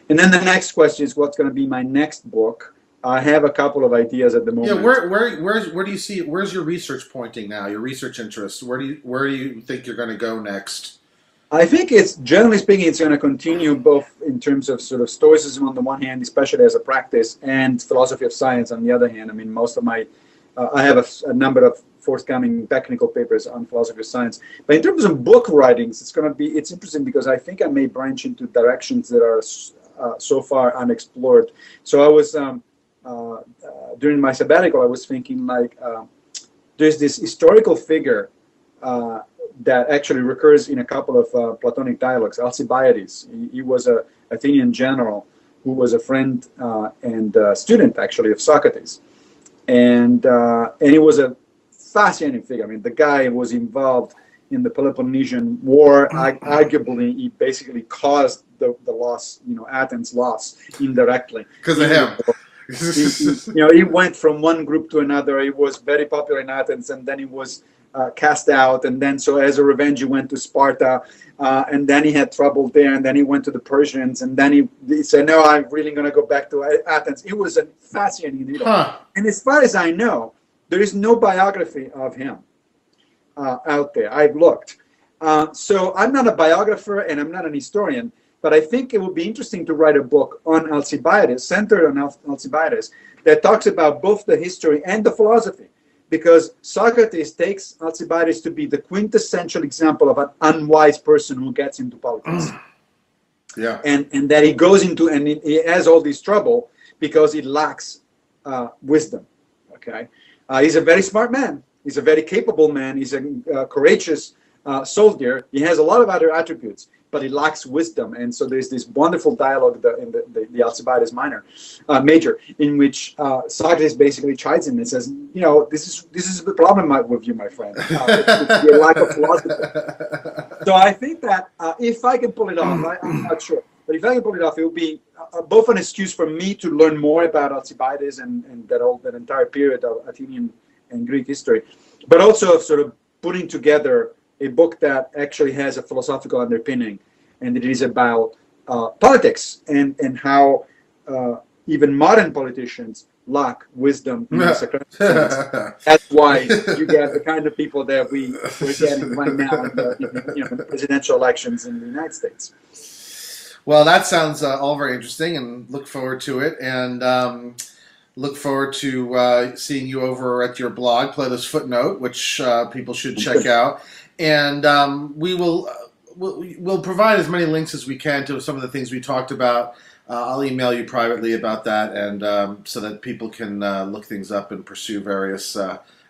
And then the next question is, what's going to be my next book? I have a couple of ideas at the moment. Yeah, where do you see? Where's your research pointing now? Your research interests? Where do you think you're going to go next? I think it's, generally speaking, it's going to continue both in terms of sort of Stoicism on the one hand, especially as a practice, and philosophy of science on the other hand. I mean, most of my, I have a number of forthcoming technical papers on philosophy of science. But in terms of book writings, it's interesting because I think I may branch into directions that are so far unexplored. So I was, during my sabbatical, I was thinking there's this historical figure that actually recurs in a couple of Platonic dialogues, Alcibiades. He was an Athenian general who was a friend and student, actually, of Socrates. And he was a fascinating figure. I mean, the guy was involved in the Peloponnesian War. Arguably, he basically caused the loss, Athens' loss indirectly. Because of him. He went from one group to another. He was very popular in Athens, and then he was cast out, and then so as a revenge he went to Sparta, and then he had trouble there, and then he went to the Persians, and then he said, no, I'm really going to go back to Athens. It was a fascinating individual. And as far as I know, there is no biography of him out there. I've looked. So I'm not a biographer and I'm not an historian, but I think it would be interesting to write a book on Alcibiades, centered on Alcibiades, that talks about both the history and the philosophy. Because Socrates takes Alcibiades to be the quintessential example of an unwise person who gets into politics. Yeah. And that he goes into, and he has all this trouble because he lacks wisdom. Okay. He's a very smart man. He's a very capable man. He's a courageous soldier. He has a lot of other attributes, but he lacks wisdom. And so there's this wonderful dialogue in the Alcibiades Major, in which Socrates basically chides him and says, this is the problem with you, my friend. It's your lack of philosophy. So I think that if I can pull it off, I'm not sure, but if I can pull it off, it will be both an excuse for me to learn more about Alcibiades and that entire period of Athenian and Greek history, but also of sort of putting together a book that actually has a philosophical underpinning, and it is about politics and how even modern politicians lack wisdom in the Socratic sense. That's why you get the kind of people that we're getting right now in the presidential elections in the United States. Well, that sounds all very interesting, and look forward to it. And look forward to seeing you over at your blog, Plato's Footnote, which people should check out. And we'll provide as many links as we can to some of the things we talked about. I'll email you privately about that, and so that people can look things up and pursue various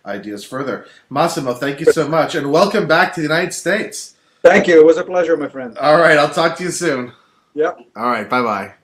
ideas further. Massimo, thank you so much, and welcome back to the United States. Thank you. It was a pleasure, my friend. All right, I'll talk to you soon. Yep. All right, bye-bye.